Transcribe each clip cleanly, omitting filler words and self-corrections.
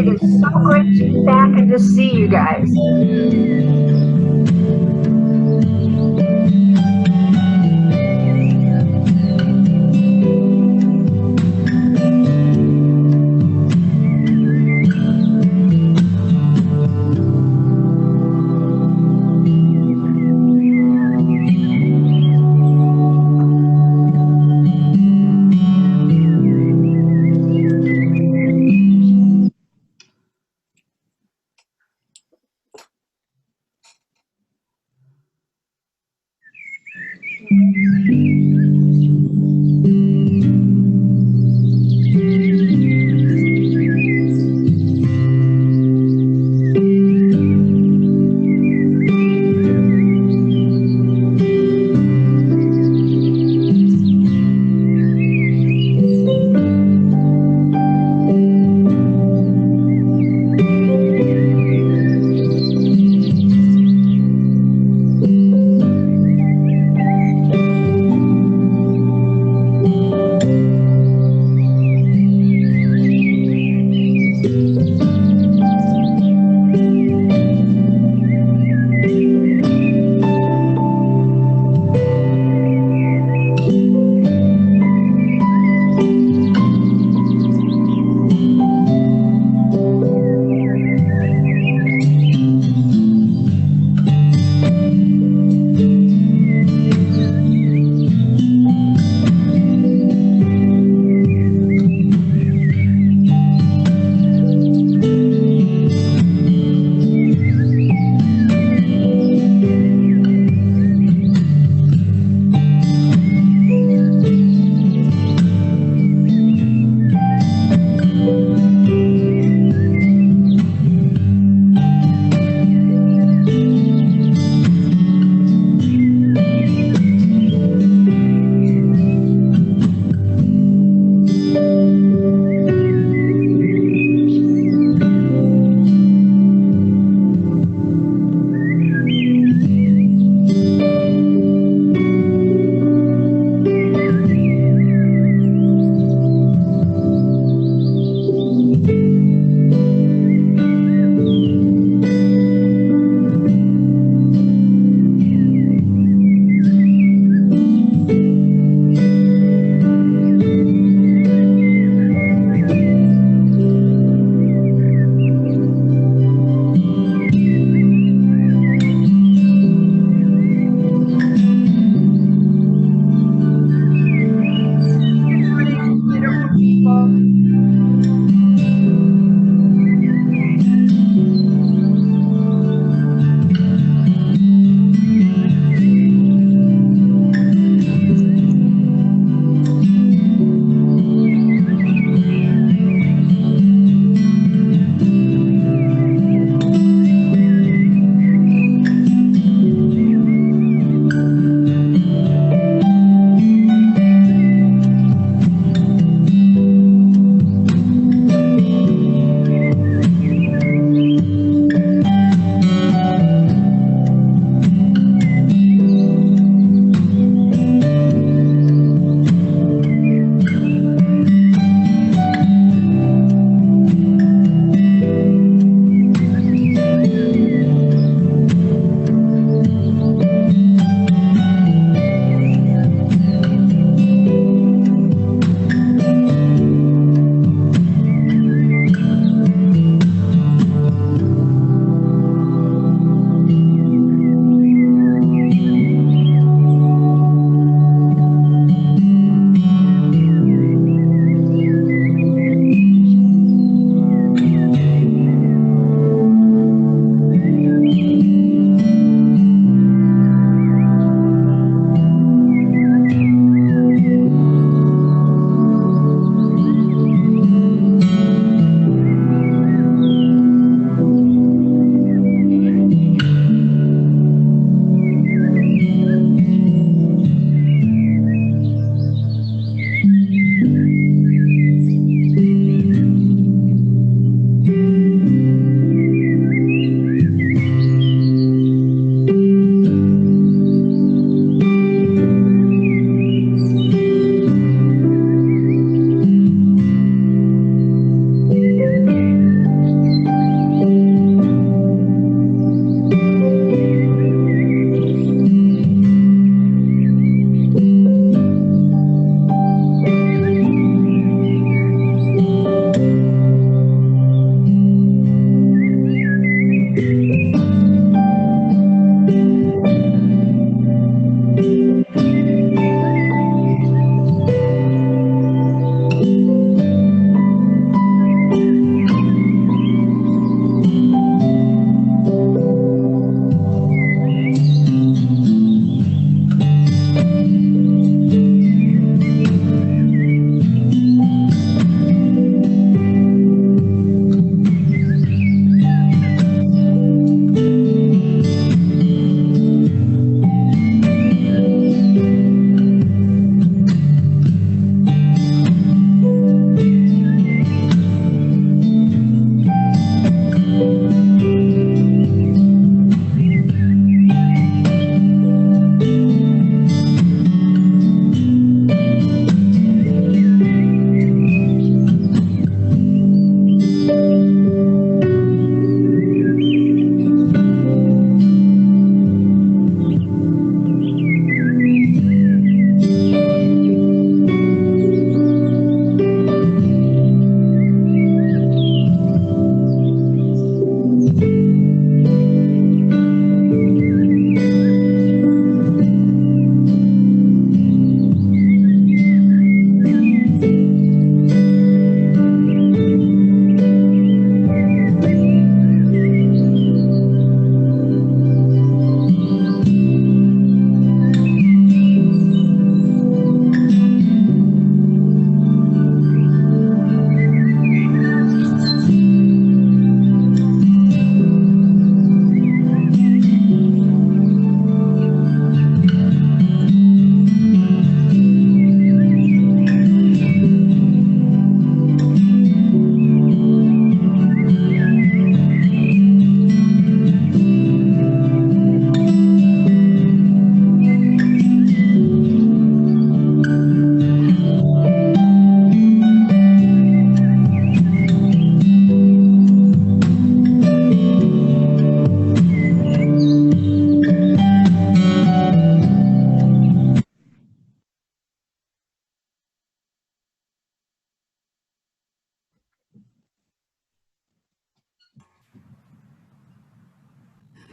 It is so great to be back and to see you guys.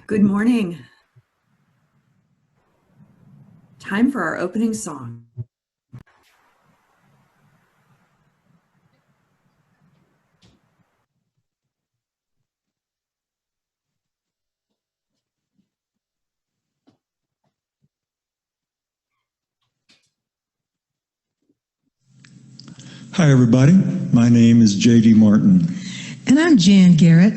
Good morning. Time for our opening song. Hi, everybody. My name is J.D. Martin. And I'm Jan Garrett.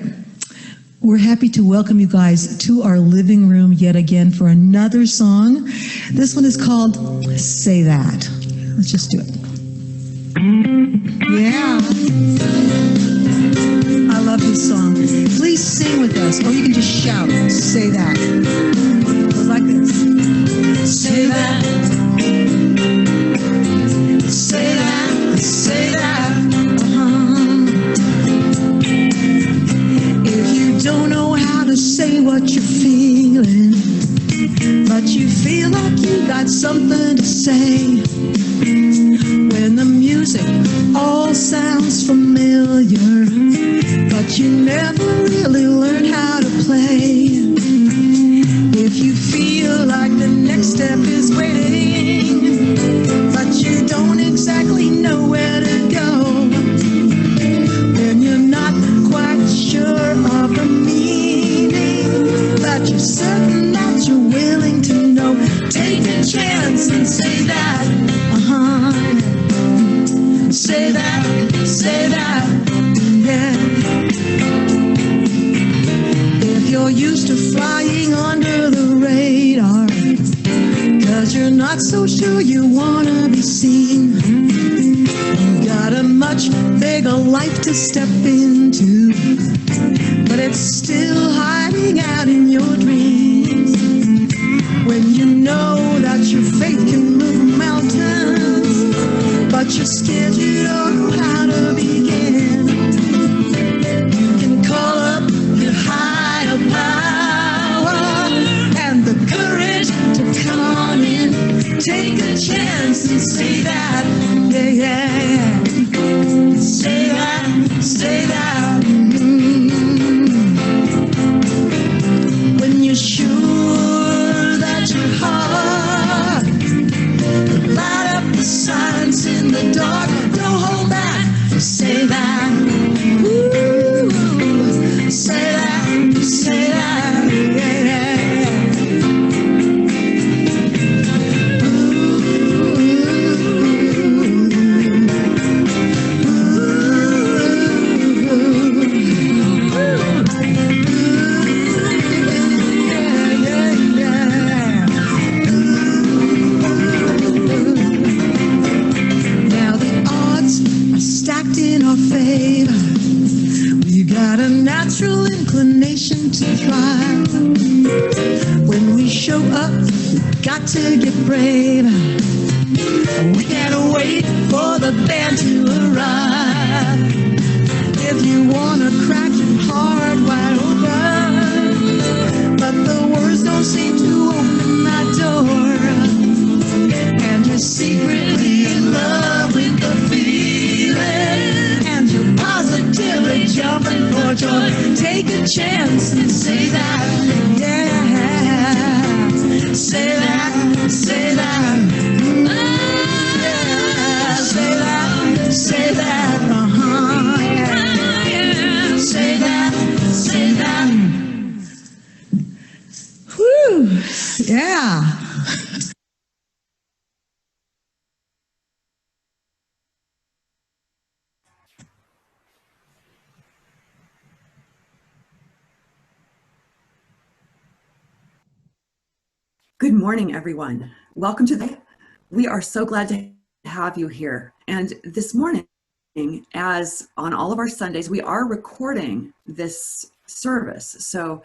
We're happy to welcome you guys to our living room yet again for another song. This one is called Say That. Let's just do it. Yeah. I love this song. Please sing with us, or you can just shout, say that. It goes like this. Say that. Say that. Say that. If you don't know how to say what you're feeling, but you feel like you got something to say, when the music all sounds familiar, but you never really learn how to play. If you feel like the next step is waiting, but you don't exactly know where to go, when you're not quite sure of the meaning, but you're certain that you're willing to know, take a chance and say that. Say that, yeah. If you're used to flying under the radar, 'cause you're not so sure you wanna be seen, you got a much bigger life to step into, but it's still hiding out in your dreams. When you know that your faith can move mountains, but you're scared you don't know how to begin, you can call up your higher power and the courage to come on in. Take a chance and say that, yeah, yeah. Say that, say that. When you're sure that your heart light up the signs in the dark, don't hold back, say that. Ooh, say that, yeah. In our favor, we got a natural inclination to thrive. When we show up, we got to get brave. We can't wait for the band to arrive. If you wanna crack your heart wide open, but the words don't seem to open that door, and you're secretly in love with the feeling, and you're positively jumping for joy, take a chance and say that, yeah. Say that, say that, yeah. Say that, say that, yeah. Say that, say that. Whew, yeah. Good morning, everyone. Welcome to the. We are so glad to have you here. And this morning, as on all of our Sundays, we are recording this service. So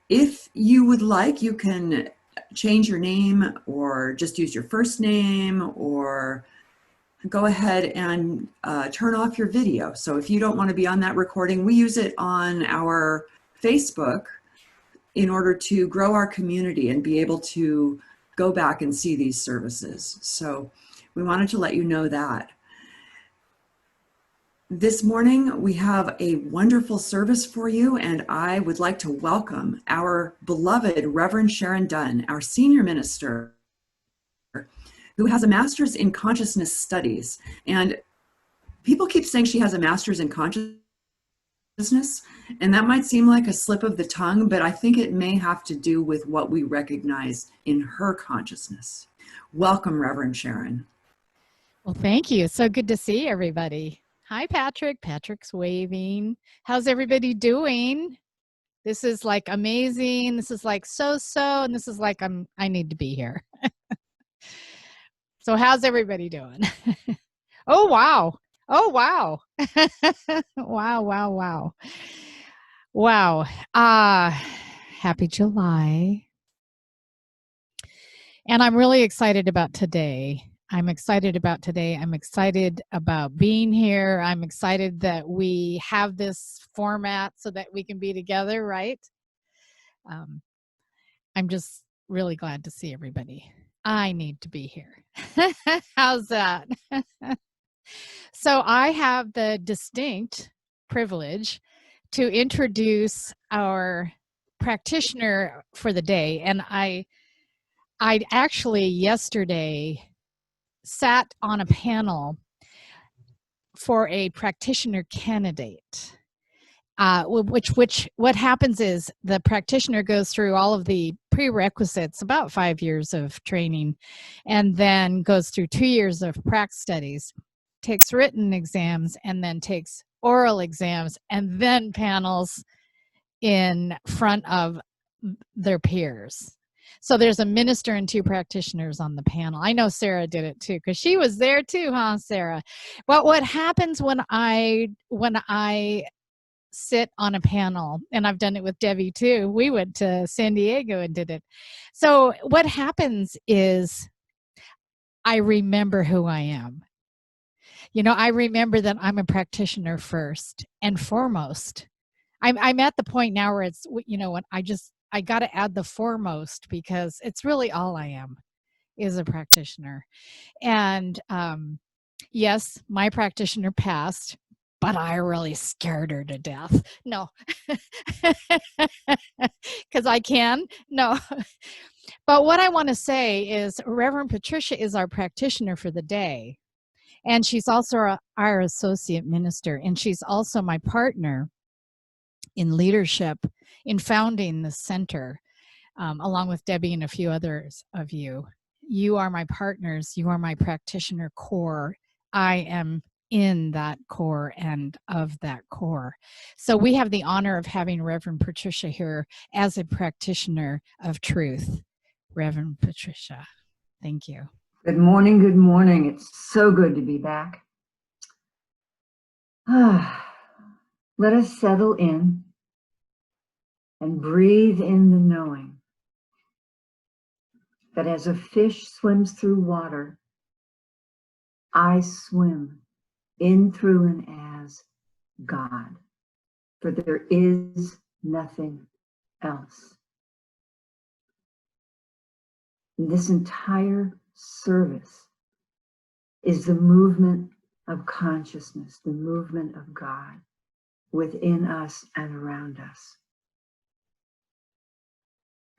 if you would like, you can change your name or just use your first name, or go ahead and turn off your video. So if you don't want to be on that recording, we use it on our Facebook in order to grow our community and be able to go back and see these services. So we wanted to let you know that. This morning, we have a wonderful service for you, and I would like to welcome our beloved Reverend Sharon Dunn, our senior minister, who has a master's in consciousness studies. And people keep saying she has a master's in consciousness, and that might seem like a slip of the tongue, but I think it may have to do with what we recognize in her consciousness. Welcome, Reverend Sharon. Well, thank you. So good to see everybody. Hi, Patrick. Patrick's waving. How's everybody doing? This is like amazing. This is like so-so, and this is like I need to be here. So how's everybody doing? Oh, wow. Oh, wow. Wow. Wow. Happy July. And I'm really excited about today. I'm excited about being here. I'm excited that we have this format so that we can be together, right? I'm just really glad to see everybody. I need to be here. How's that? So I have the distinct privilege to introduce our practitioner for the day. And I actually yesterday sat on a panel for a practitioner candidate, what happens is the practitioner goes through all of the prerequisites, about 5 years of training, and then goes through 2 years of prac studies, takes written exams, and then takes oral exams, and then panels in front of their peers. So there's a minister and 2 practitioners on the panel. I know Sarah did it too, because she was there too, huh, Sarah? But what happens when I sit on a panel, and I've done it with Debbie too. We went to San Diego and did it. So what happens is I remember who I am. You know, I remember that I'm a practitioner first and foremost. I'm at the point now where it's, you know, when I got to add the foremost, because it's really all I am is a practitioner. And yes, my practitioner passed, but I really scared her to death. No, because I can. No. But what I want to say is Reverend Patricia is our practitioner for the day. And she's also our associate minister. And she's also my partner in leadership in founding the center, along with Debbie and a few others of you. You are my partners. You are my practitioner core. I am in that core and of that core. So we have the honor of having Reverend Patricia here as a practitioner of truth. Reverend Patricia, thank you. Good morning. Good morning. It's so good to be back. Let us settle in and breathe in the knowing that as a fish swims through water, I swim in, through, and as God, for there is nothing else. And this entire service is the movement of consciousness, the movement of God within us and around us.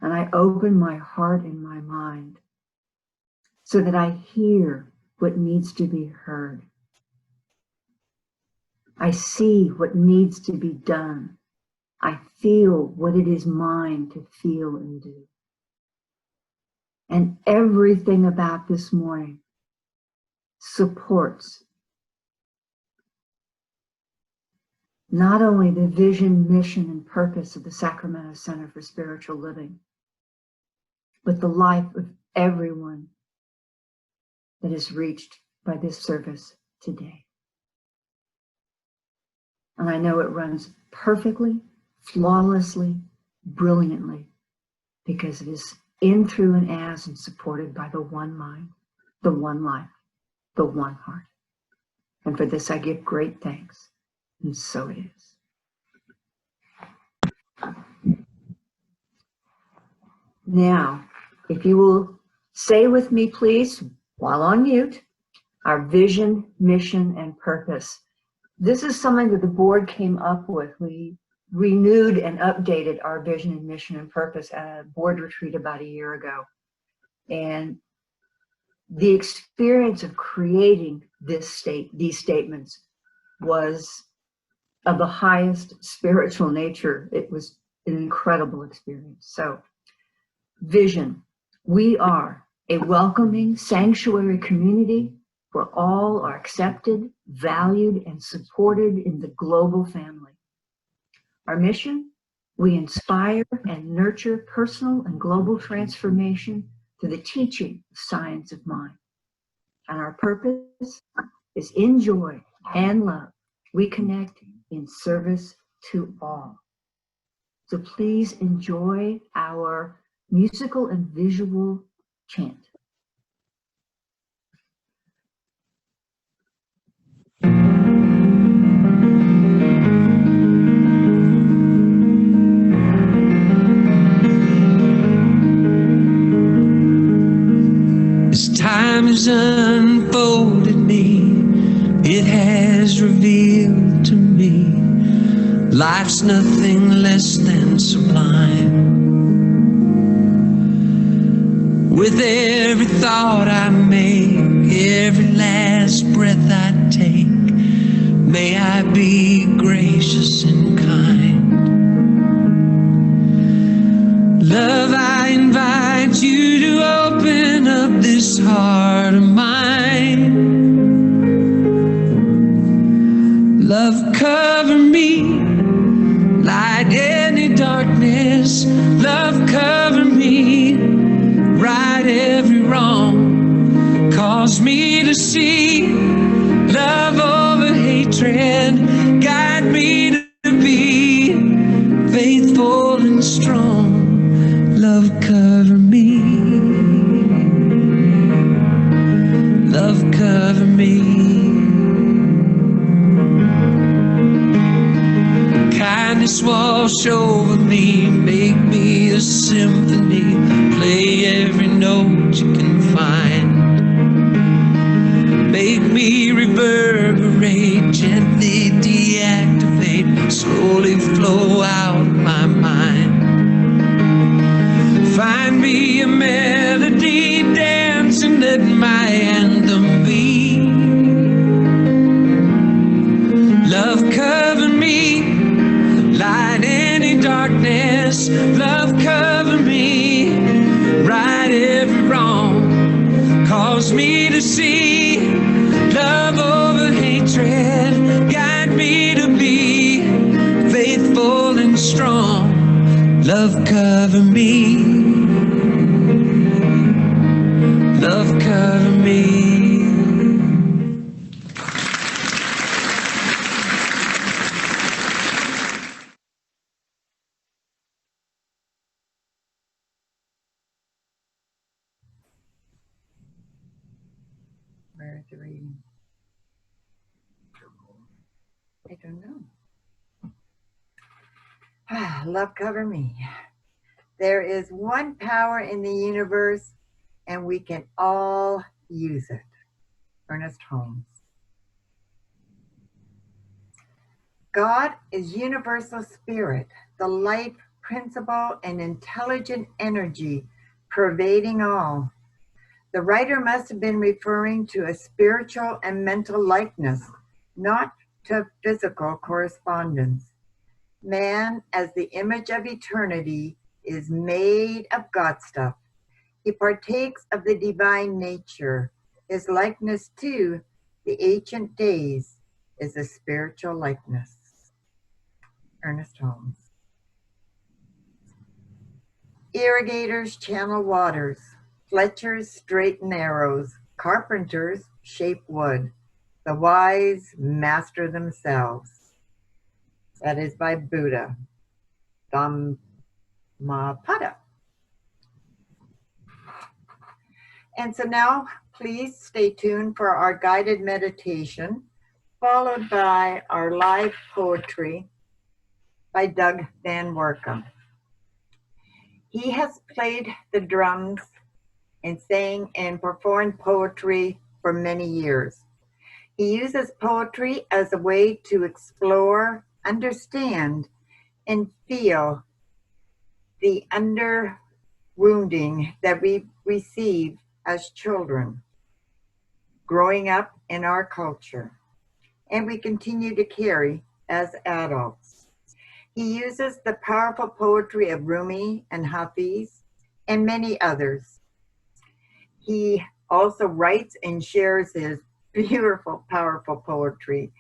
And I open my heart and my mind so that I hear what needs to be heard. I see what needs to be done. I feel what it is mine to feel and do. And everything about this morning supports not only the vision, mission, and purpose of the Sacramento Center for Spiritual Living, but the life of everyone that is reached by this service today. And I know it runs perfectly, flawlessly, brilliantly, because it is in, through, and as, and supported by the one mind, the one life, the one heart. And for this I give great thanks, and so it is. Now, if you will say with me, please, while on mute, our vision, mission, and purpose. This is something that the board came up with. We renewed and updated our vision and mission and purpose at a board retreat about a year ago. And the experience of creating these statements was of the highest spiritual nature. It was an incredible experience. So, vision. We are a welcoming sanctuary community where all are accepted, valued, and supported in the global family. Our mission, we inspire and nurture personal and global transformation through the teaching of science of mind. And our purpose is in joy and love. We connect in service to all. So please enjoy our musical and visual chant. As time has unfolded me, it has revealed to me life's nothing less than sublime. With every thought I make, every last breath I take, may I be gracious and kind. Love, I invite you to open up this heart of mine. Love, cover me, light any darkness. Love, cover me, right every wrong. Cause me to see love over hatred. Guide me to be faithful and strong. Love, cover me. Love, cover me. Kindness wash over me, make me a symphony, play every note you can find. Make me reverberate, gently deactivate, slowly flow out of my mind. Find me a melody, dance and let my anthem be. Love, cover me, light any darkness. Love, cover me, right every wrong. Cause me to see love over hatred. Guide me to be faithful and strong. Love, cover me. Love, cover me. Where's the reading? I don't know. Love, cover me. There is one power in the universe, and we can all use it. Ernest Holmes. God is universal spirit, the life, principle, and intelligent energy pervading all. The writer must have been referring to a spiritual and mental likeness, not to physical correspondence. Man, as the image of eternity, is made of God stuff. He partakes of the divine nature. His likeness to the ancient days is a spiritual likeness. Ernest Holmes. Irrigators channel waters. Fletchers straighten arrows. Carpenters shape wood. The wise master themselves. That is by Buddha. Dhammapada. And so now, please stay tuned for our guided meditation, followed by our live poetry by Doug Van Workum. He has played the drums and sang and performed poetry for many years. He uses poetry as a way to explore, understand, and feel the underwounding that we receive as children growing up in our culture, and we continue to carry as adults. He uses the powerful poetry of Rumi and Hafiz and many others. He also writes and shares his beautiful, powerful poetry,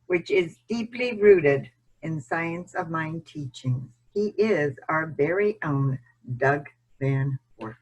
which is deeply rooted in science of mind teachings. He is our very own Doug Van Work.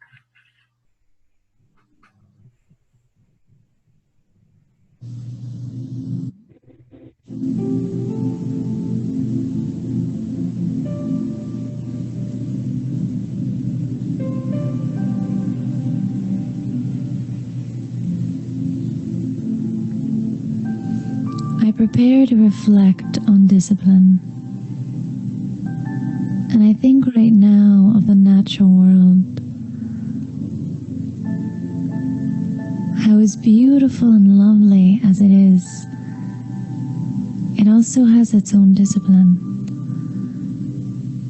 I prepare to reflect on discipline. And I think right now of the natural world. How as beautiful and lovely as it is, it also has its own discipline.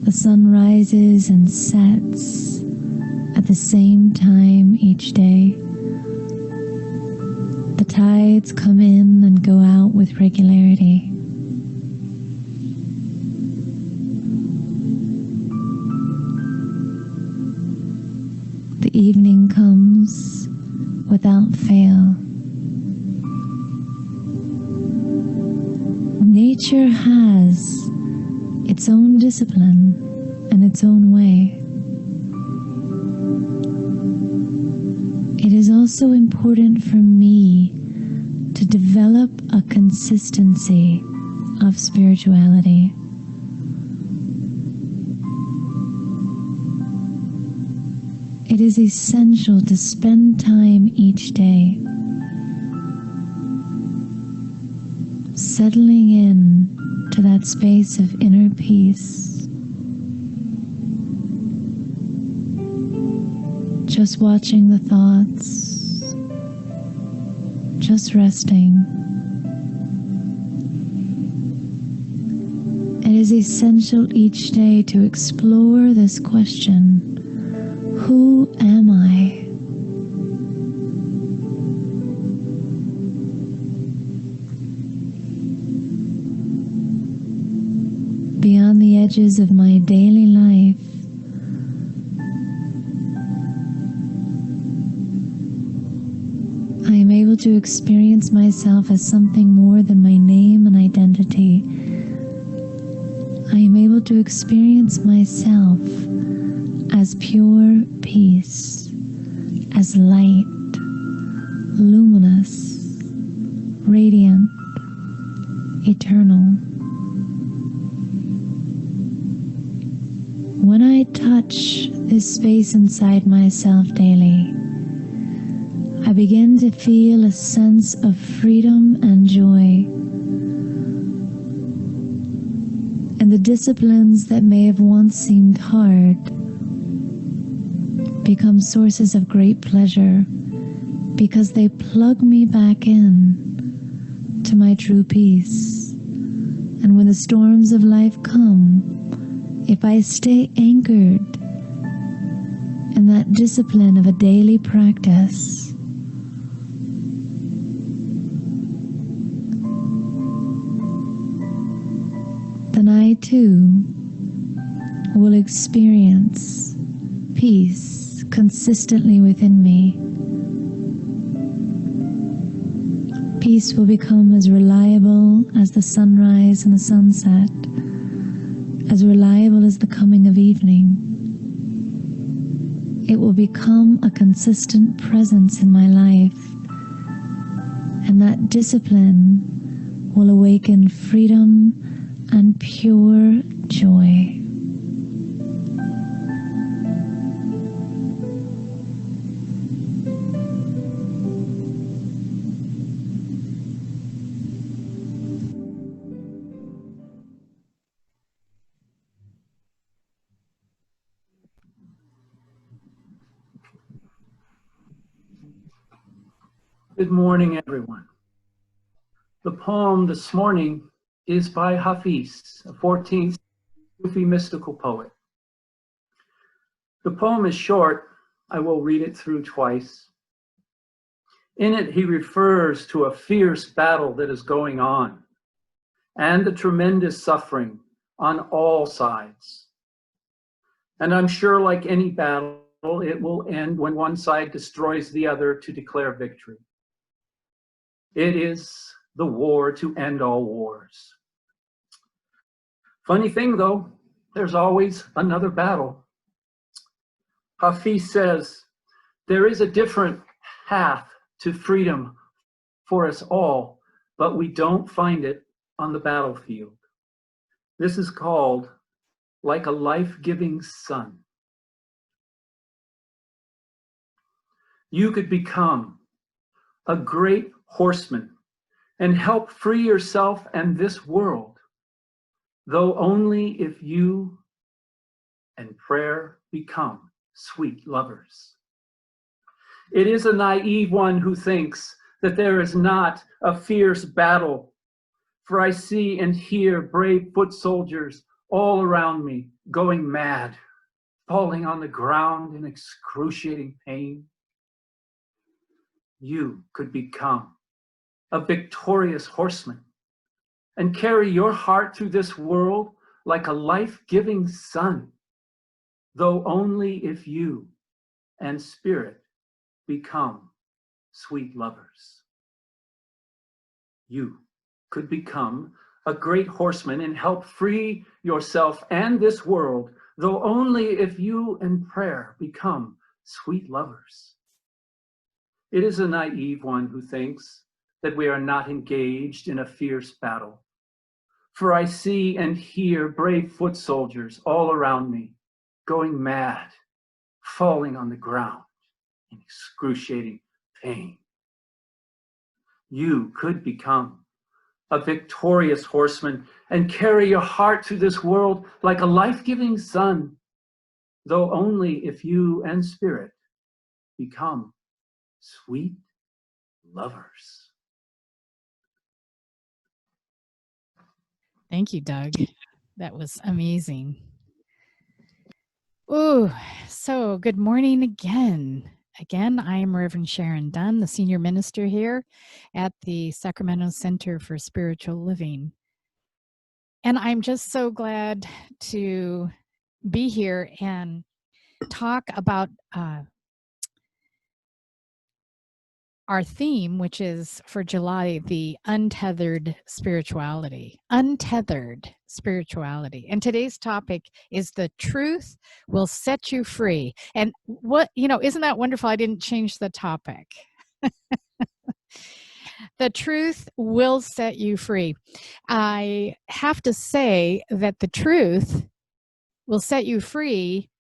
The sun rises and sets at the same time each day. The tides come in and go out with regularity. The evening comes without fail. Nature has its own discipline and its own way. It is also important for me to develop a consistency of spirituality. It is essential to spend time each day settling in to that space of inner peace. Just watching the thoughts, just resting. It is essential each day to explore this question: who am I? Beyond the edges of my daily life, I am able to experience myself as something more than my name and identity. I am able to experience myself as pure peace, as light, luminous, radiant, eternal. When I touch this space inside myself daily, I begin to feel a sense of freedom and joy. And the disciplines that may have once seemed hard become sources of great pleasure because they plug me back in to my true peace. And when the storms of life come, if I stay anchored in that discipline of a daily practice, then I too will experience peace consistently within me. Peace will become as reliable as the sunrise and the sunset, as reliable as the coming of evening. It will become a consistent presence in my life, and that discipline will awaken freedom and pure joy. Good morning, everyone. The poem this morning is by Hafiz, a 14th Sufi mystical poet. The poem is short. I will read it through twice. In it, he refers to a fierce battle that is going on and the tremendous suffering on all sides. And I'm sure, like any battle, it will end when one side destroys the other to declare victory. It is the war to end all wars. Funny thing though, there's always another battle. Hafiz says, there is a different path to freedom for us all, but we don't find it on the battlefield. This is called like a life-giving sun. You could become a great horseman and help free yourself and this world, though only if you and prayer become sweet lovers. It is a naive one who thinks that there is not a fierce battle, for I see and hear brave foot soldiers all around me going mad, falling on the ground in excruciating pain. You could become a victorious horseman and carry your heart through this world like a life-giving sun, though only if you and spirit become sweet lovers. You could become a great horseman and help free yourself and this world, though only if you and prayer become sweet lovers. It is a naive one who thinks that we are not engaged in a fierce battle. For I see and hear brave foot soldiers all around me going mad, falling on the ground in excruciating pain. You could become a victorious horseman and carry your heart through this world like a life-giving sun, though only if you and spirit become sweet lovers. Thank you, Doug. That was amazing. Ooh, so good morning again. Again, I am Reverend Sharon Dunn, the senior minister here at the Sacramento Center for Spiritual Living. And I'm just so glad to be here and talk about our theme, which is for July, the untethered spirituality. Untethered spirituality. And today's topic is the truth will set you free. And what, isn't that wonderful? I didn't change the topic. The truth will set you free. I have to say that the truth will set you free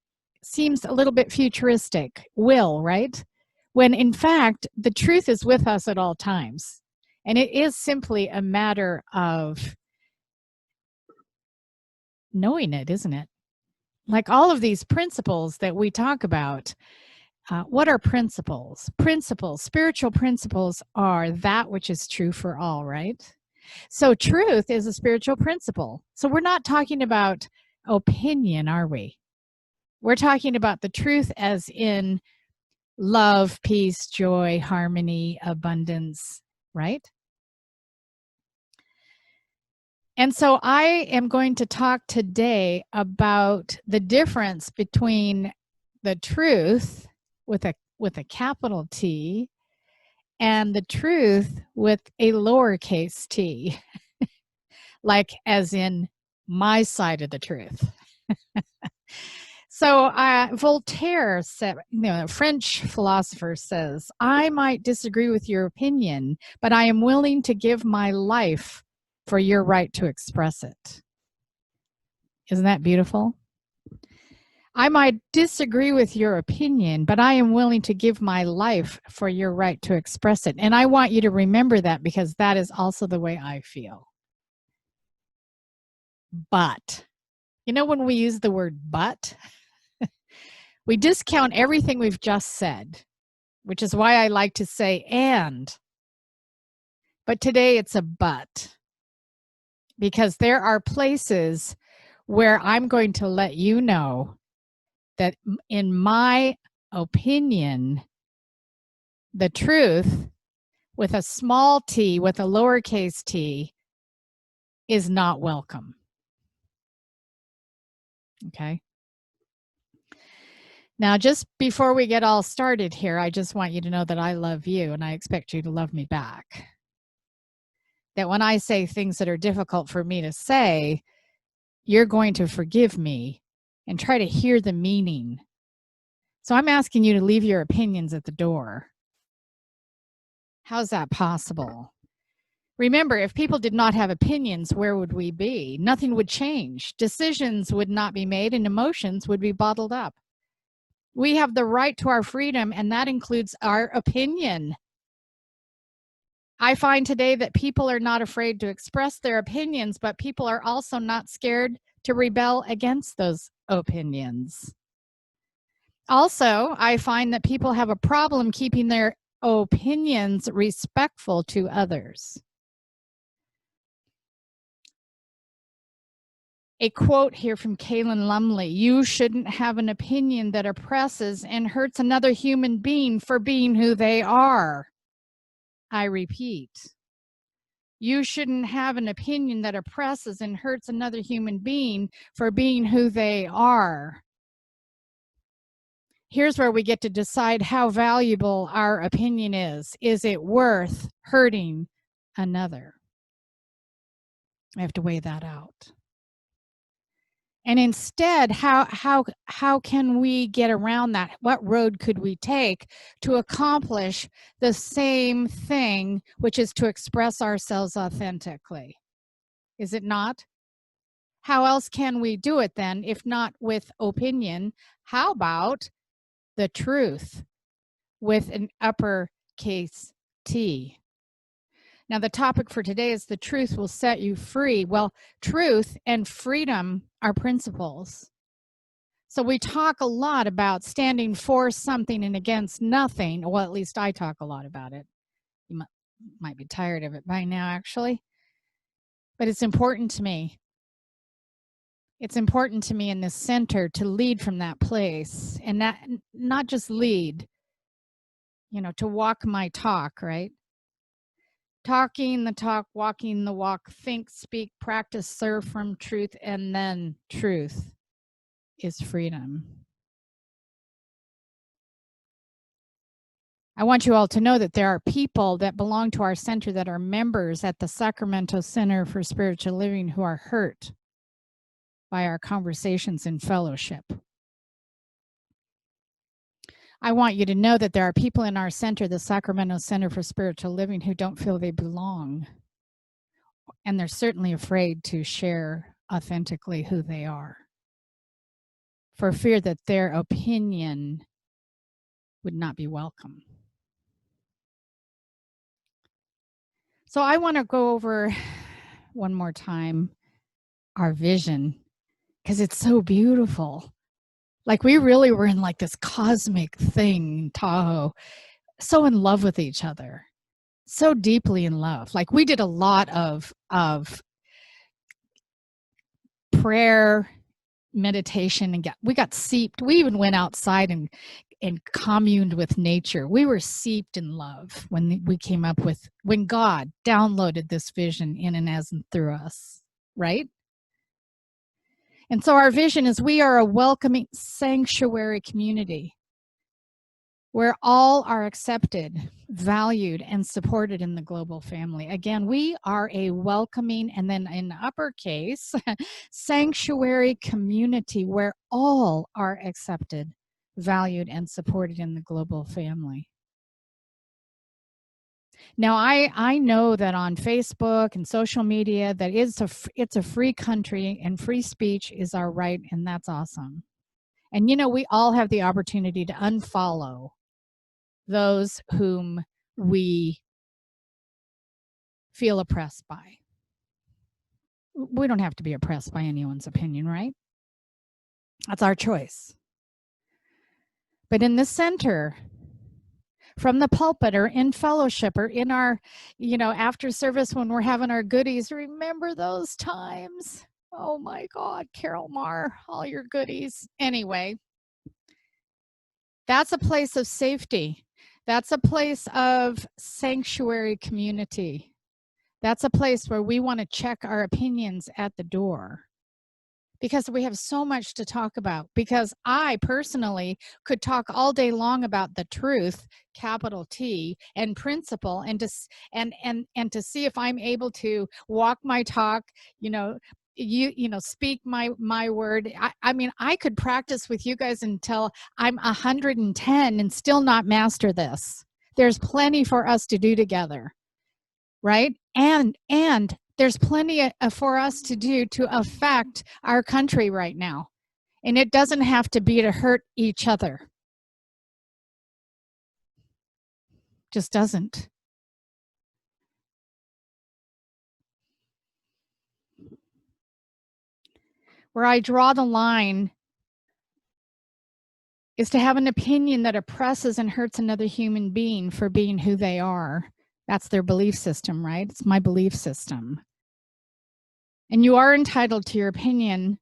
seems a little bit futuristic. Will, right? When in fact, the truth is with us at all times. And it is simply a matter of knowing it, isn't it? Like all of these principles that we talk about, what are principles? Principles, spiritual principles are that which is true for all, right? So truth is a spiritual principle. So we're not talking about opinion, are we? We're talking about the truth as in love, peace, joy, harmony, abundance, right? And so I am going to talk today about the difference between the truth with a capital T and the truth with a lowercase t, like as in my side of the truth. So Voltaire said, a French philosopher says, I might disagree with your opinion, but I am willing to give my life for your right to express it. Isn't that beautiful? I might disagree with your opinion, but I am willing to give my life for your right to express it. And I want you to remember that because that is also the way I feel. But, when we use the word but, we discount everything we've just said, which is why I like to say and. But today it's a but, because there are places where I'm going to let you know that, in my opinion, the truth with a small t, with a lowercase t, is not welcome. Okay? Now, just before we get all started here, I just want you to know that I love you and I expect you to love me back. That when I say things that are difficult for me to say, you're going to forgive me and try to hear the meaning. So I'm asking you to leave your opinions at the door. How's that possible? Remember, if people did not have opinions, where would we be? Nothing would change. Decisions would not be made and emotions would be bottled up. We have the right to our freedom, and that includes our opinion. I find today that people are not afraid to express their opinions, but people are also not scared to rebel against those opinions. Also, I find that people have a problem keeping their opinions respectful to others. A quote here from Kaylin Lumley: "You shouldn't have an opinion that oppresses and hurts another human being for being who they are." I repeat, you shouldn't have an opinion that oppresses and hurts another human being for being who they are. Here's where we get to decide how valuable our opinion is. Is it worth hurting another? I have to weigh that out. And instead, how can we get around that? What road could we take to accomplish the same thing, which is to express ourselves authentically? Is it not? How else can we do it then, if not with opinion? How about the truth with an uppercase T? Now, the topic for today is the truth will set you free. Well, truth and freedom are principles. So we talk a lot about standing for something and against nothing. Well, at least I talk a lot about it. You might be tired of it by now, actually. But it's important to me. It's important to me in this center to lead from that place, and not just lead, to walk my talk, right? Talking the talk, walking the walk, think, speak, practice, serve from truth, and then truth is freedom. I want you all to know that there are people that belong to our center that are members at the Sacramento Center for Spiritual Living who are hurt by our conversations in fellowship. I want you to know that there are people in our center, the Sacramento Center for Spiritual Living, who don't feel they belong. And they're certainly afraid to share authentically who they are, for fear that their opinion would not be welcome. So I want to go over one more time our vision, because it's so beautiful. Like, we really were in like this cosmic thing in Tahoe, so in love with each other, so deeply in love. Like, we did a lot of prayer, meditation, and we got seeped. We even went outside and communed with nature. We were seeped in love when we came up with, when God downloaded this vision in and as and through us, right? And so our vision is we are a welcoming sanctuary community where all are accepted, valued, and supported in the global family. Again, we are a welcoming, and then in uppercase, sanctuary community where all are accepted, valued, and supported in the global family. Now, I know that on Facebook and social media that it's a free country and free speech is our right, and that's awesome. And we all have the opportunity to unfollow those whom we feel oppressed by. We don't have to be oppressed by anyone's opinion, right? That's our choice. But in the center, from the pulpit or in fellowship or in our, after service when we're having our goodies. Remember those times? Oh my God, Carol Marr, all your goodies. Anyway, that's a place of safety. That's a place of sanctuary community. That's a place where we want to check our opinions at the door, because we have so much to talk about. Because I personally could talk all day long about the truth, capital T, and principle, and to see if I'm able to walk my talk, speak my word. I mean, I could practice with you guys until I'm 110 and still not master this. There's plenty for us to do together, right? And there's plenty for us to do to affect our country right now. And it doesn't have to be to hurt each other. Just doesn't. Where I draw the line is to have an opinion that oppresses and hurts another human being for being who they are. That's their belief system, right? It's my belief system. And you are entitled to your opinion,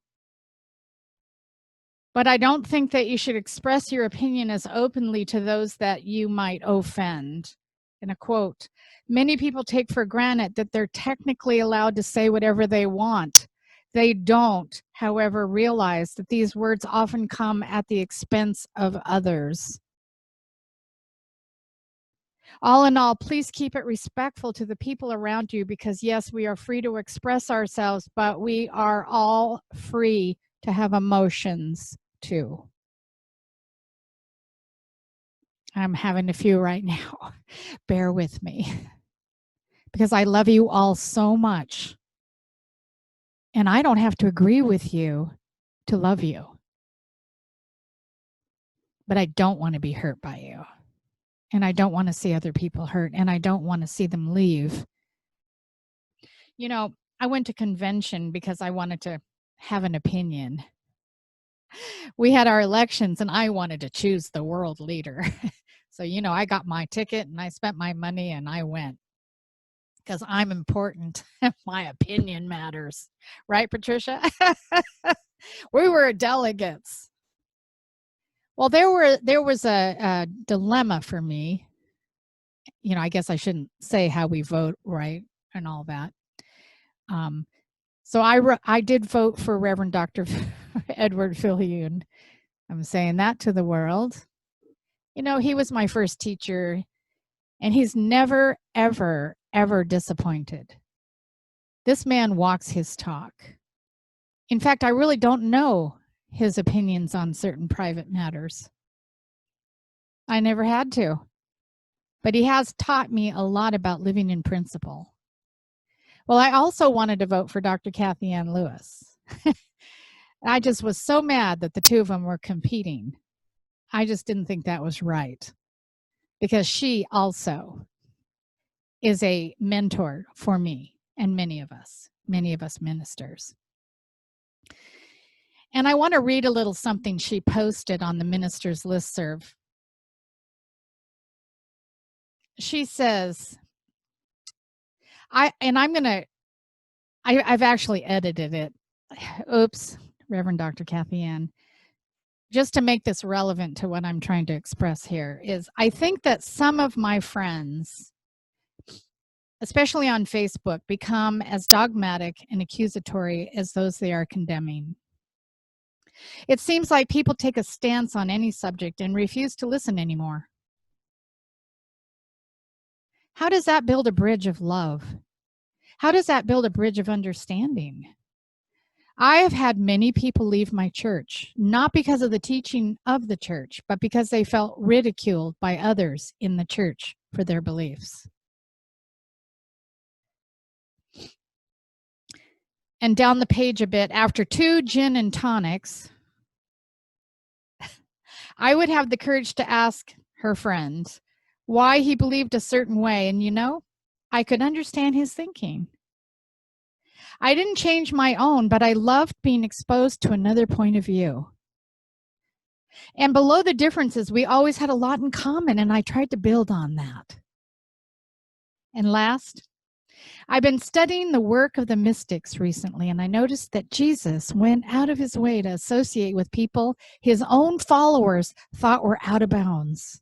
but I don't think that you should express your opinion as openly to those that you might offend. In a quote, many people take for granted that they're technically allowed to say whatever they want. They don't, however, realize that these words often come at the expense of others. All in all, please keep it respectful to the people around you, because yes, we are free to express ourselves, but we are all free to have emotions too. I'm having a few right now. Bear with me, because I love you all so much. And I don't have to agree with you to love you. But I don't want to be hurt by you. And I don't want to see other people hurt, and I don't want to see them leave. I went to convention because I wanted to have an opinion. We had our elections and I wanted to choose the world leader. So, I got my ticket and I spent my money and I went because I'm important. My opinion matters. Right, Patricia? We were delegates. Well, there was a dilemma for me. I guess I shouldn't say how we vote, right, and all that. So I did vote for Reverend Dr. Edward Fillion. I'm saying that to the world. He was my first teacher, and he's never, ever, ever disappointed. This man walks his talk. In fact, I really don't know his opinions on certain private matters. I never had to. But he has taught me a lot about living in principle. Well, I also wanted to vote for Dr. Kathy Ann Lewis. I just was so mad that the two of them were competing. I just didn't think that was right, because she also is a mentor for me and many of us ministers. And I want to read a little something she posted on the ministers listserv. She says, I've actually edited it. Oops, Reverend Dr. Kathy Ann. Just to make this relevant to what I'm trying to express here is, I think that some of my friends, especially on Facebook, become as dogmatic and accusatory as those they are condemning. It seems like people take a stance on any subject and refuse to listen anymore. How does that build a bridge of love? How does that build a bridge of understanding? I have had many people leave my church, not because of the teaching of the church, but because they felt ridiculed by others in the church for their beliefs. And down the page a bit, after 2 gin and tonics, I would have the courage to ask her friend why he believed a certain way. And I could understand his thinking. I didn't change my own, but I loved being exposed to another point of view. And below the differences, we always had a lot in common, and I tried to build on that. And last, I've been studying the work of the mystics recently, and I noticed that Jesus went out of his way to associate with people his own followers thought were out of bounds.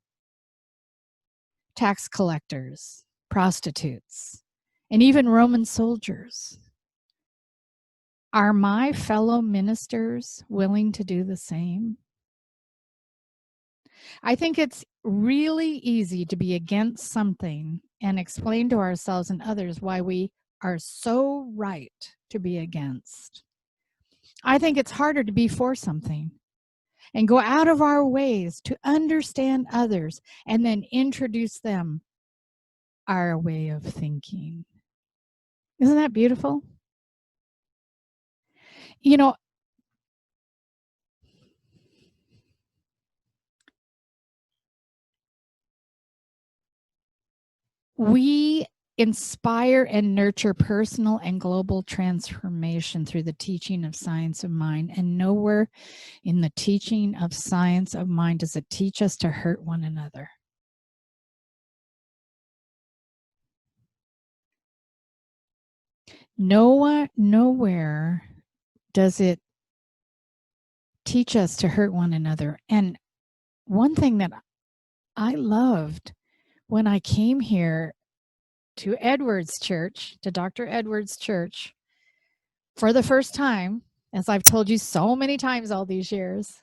Tax collectors, prostitutes, and even Roman soldiers. Are my fellow ministers willing to do the same? I think it's really easy to be against something and explain to ourselves and others why we are so right to be against. I think it's harder to be for something and go out of our ways to understand others and then introduce them our way of thinking. Isn't that beautiful? You know, we inspire and nurture personal and global transformation through the teaching of science of mind, and nowhere in the teaching of science of mind does it teach us to hurt one another. Nowhere does it teach us to hurt one another. And one thing that I loved when I came here to Edwards Church, to Dr. Edwards Church, for the first time, as I've told you so many times all these years,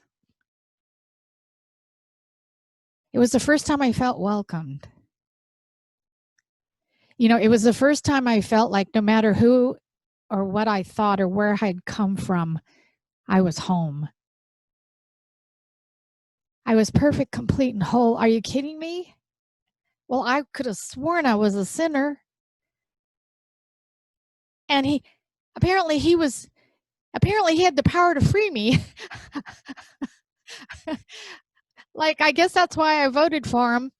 it was the first time I felt welcomed. You know, it was the first time I felt like no matter who or what I thought or where I'd come from, I was home. I was perfect, complete, and whole. Are you kidding me? Well, I could have sworn I was a sinner. And he had the power to free me. Like, I guess that's why I voted for him.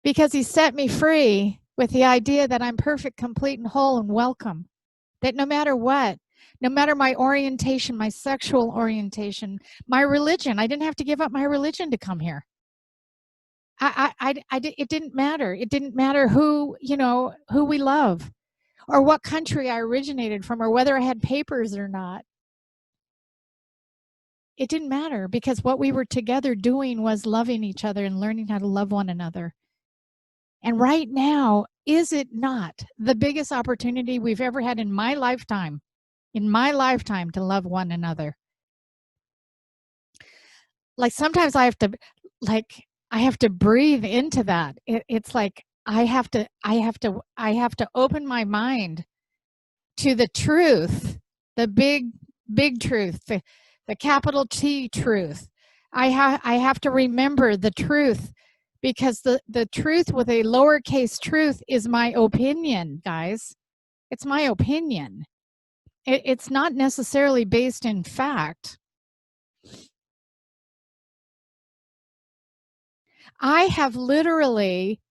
Because he set me free with the idea that I'm perfect, complete, and whole and welcome. That no matter what, no matter my orientation, my sexual orientation, my religion, I didn't have to give up my religion to come here. It didn't matter. It didn't matter who we love or what country I originated from or whether I had papers or not. It didn't matter because what we were together doing was loving each other and learning how to love one another. And right now, is it not the biggest opportunity we've ever had in my lifetime to love one another? Like sometimes I have to breathe into that. It's like I have to open my mind to the truth, the big truth, the capital T truth. I have to remember the truth, because the truth with a lowercase truth is my opinion, guys. It's my opinion. It's not necessarily based in fact. I have literally,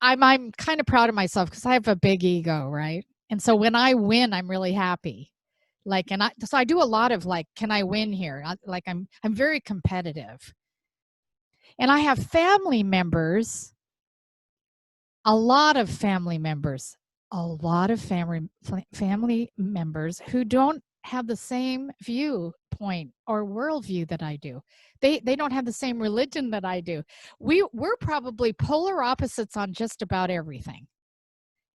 I'm kind of proud of myself because I have a big ego, right? And so when I win, I'm really happy. Like, so I do a lot of like, can I win here? Like I'm very competitive. And I have family members, a lot of family members who don't have the same viewpoint or worldview that I do. They don't have the same religion that I do. We're probably polar opposites on just about everything.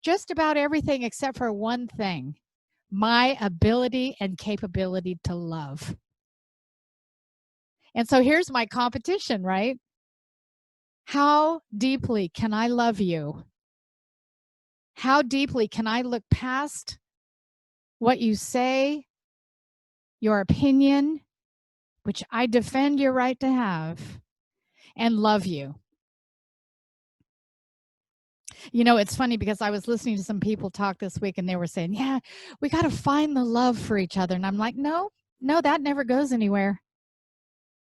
Just about everything except for one thing: my ability and capability to love. And so here's my competition, right? How deeply can I love you? How deeply can I look past what you say, your opinion, which I defend your right to have, and love you? You know, it's funny because I was listening to some people talk this week and they were saying, yeah, we got to find the love for each other. And I'm like, no, that never goes anywhere.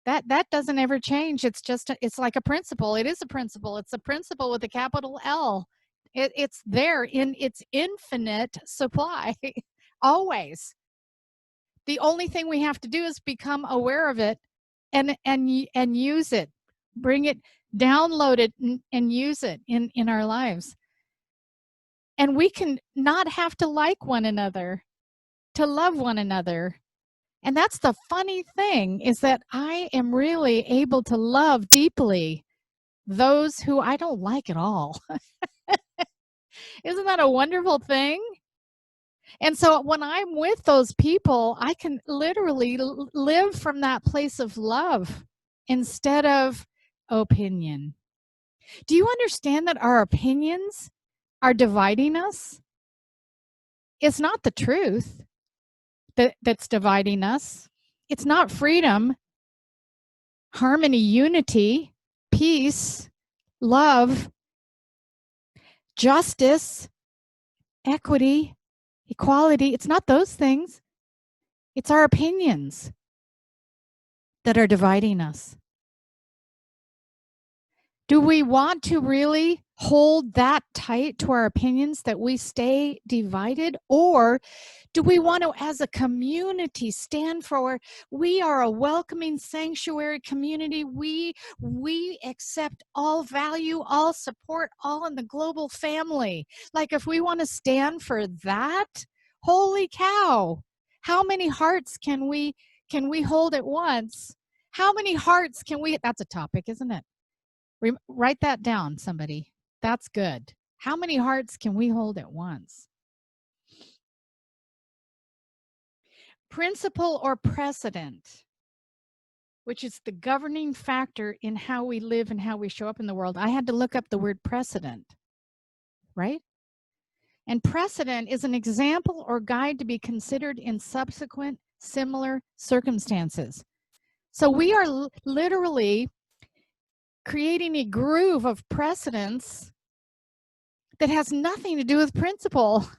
That doesn't ever change. It's like a principle. It is a principle. It's a principle with a capital L. It's there in its infinite supply, always. The only thing we have to do is become aware of it and use it. Bring it, download it, and use it in our lives. And we can not have to like one another to love one another. And that's the funny thing, is that I am really able to love deeply those who I don't like at all. Isn't that a wonderful thing? And so when I'm with those people, I can literally live from that place of love instead of opinion. Do you understand that our opinions are dividing us? It's not the truth that's dividing us. It's not freedom, harmony, unity, peace, love, justice, equity, equality. It's not those things. It's our opinions that are dividing us. Do we want to really hold that tight to our opinions, that we stay divided? Or do we want to, as a community, stand for, we are a welcoming sanctuary community. We accept all value, all support, all in the global family. Like, if we want to stand for that, holy cow, how many hearts can we hold at once? How many hearts can we, that's a topic, isn't it? Write that down, somebody. That's good. How many hearts can we hold at once? Principle or precedent, which is the governing factor in how we live and how we show up in the world. I had to look up the word precedent, right? And precedent is an example or guide to be considered in subsequent similar circumstances. So we are literally creating a groove of precedence that has nothing to do with principle.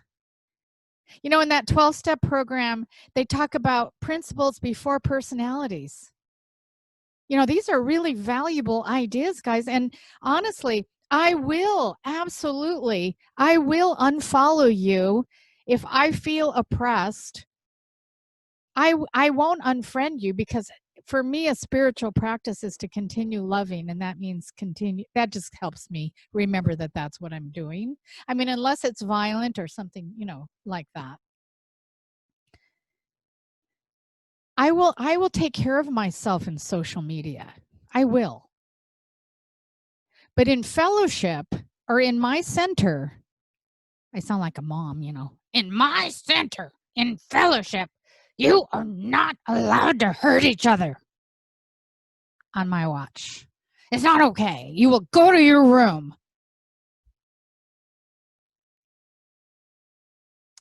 You know, in that 12-step program, they talk about principles before personalities. You know, these are really valuable ideas, guys. And honestly, I will unfollow you if I feel oppressed. I won't unfriend you, because for me, a spiritual practice is to continue loving, and that means continue. That just helps me remember that that's what I'm doing. I mean, unless it's violent or something, you know, like that. I will take care of myself in social media. I will. But in fellowship or in my center, I sound like a mom, you know. In my center, in fellowship, you are not allowed to hurt each other on my watch. It's not okay. You will go to your room.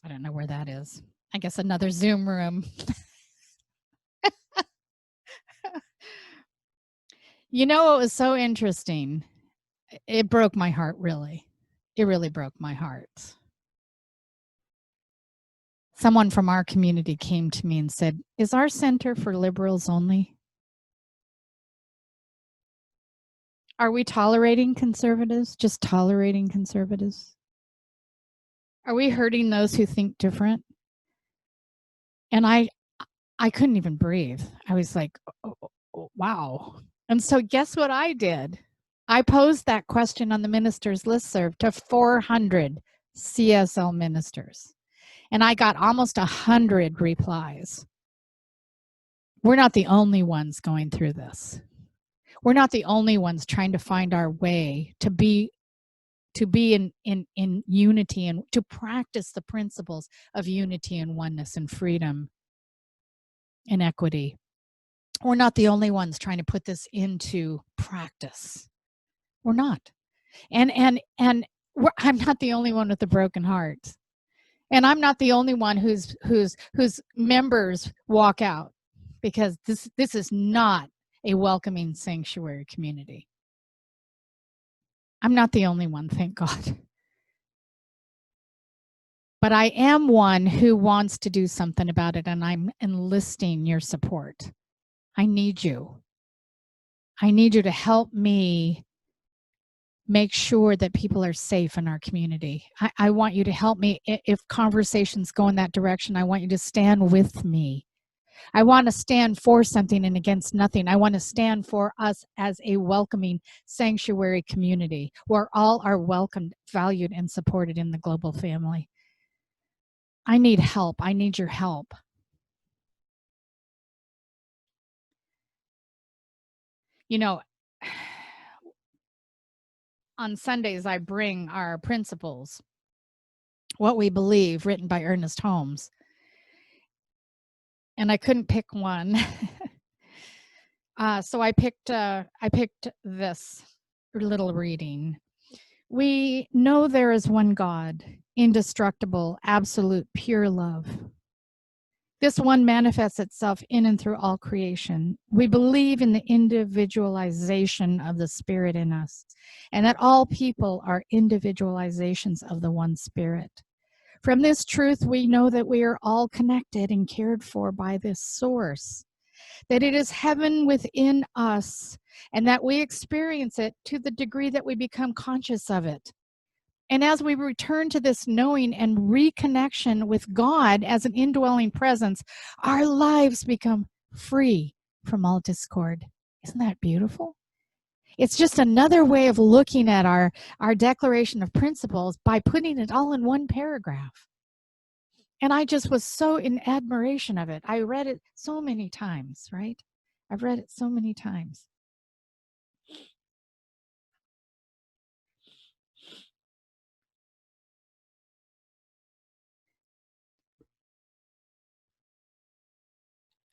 I don't know where that is. I guess another Zoom room. You know, it was so interesting. It broke my heart, really. It really broke my heart. Someone from our community came to me and said, "Is our center for liberals only? Are we tolerating conservatives? Just tolerating conservatives? Are we hurting those who think different?" And I couldn't even breathe. I was like, oh, wow. And so guess what I did? I posed that question on the ministers listserv to 400 CSL ministers. And I got almost 100 replies. We're not the only ones going through this. We're not the only ones trying to find our way to be in unity and to practice the principles of unity and oneness and freedom and equity. We're not the only ones trying to put this into practice. We're not. And I'm not the only one with a broken heart. And I'm not the only one whose members walk out, because this is not a welcoming sanctuary community. I'm not the only one, thank God. But I am one who wants to do something about it, and I'm enlisting your support. I need you. I need you to help me make sure that people are safe in our community. I want you to help me. If conversations go in that direction, I want you to stand with me I want to stand for something and against nothing. I want to stand for us as a welcoming sanctuary community where all are welcomed, valued, and supported in the global family. I need help. I need your help. You know, on Sundays, I bring our principles, what we believe, written by Ernest Holmes. And I couldn't pick one. So I picked this little reading. We know there is one God, indestructible, absolute, pure love. This one manifests itself in and through all creation. We believe in the individualization of the Spirit in us, and that all people are individualizations of the one Spirit. From this truth, we know that we are all connected and cared for by this source, that it is heaven within us, and that we experience it to the degree that we become conscious of it. And as we return to this knowing and reconnection with God as an indwelling presence, our lives become free from all discord. Isn't that beautiful? It's just another way of looking at our declaration of principles by putting it all in one paragraph. And I just was so in admiration of it. I read it so many times, right? I've read it so many times.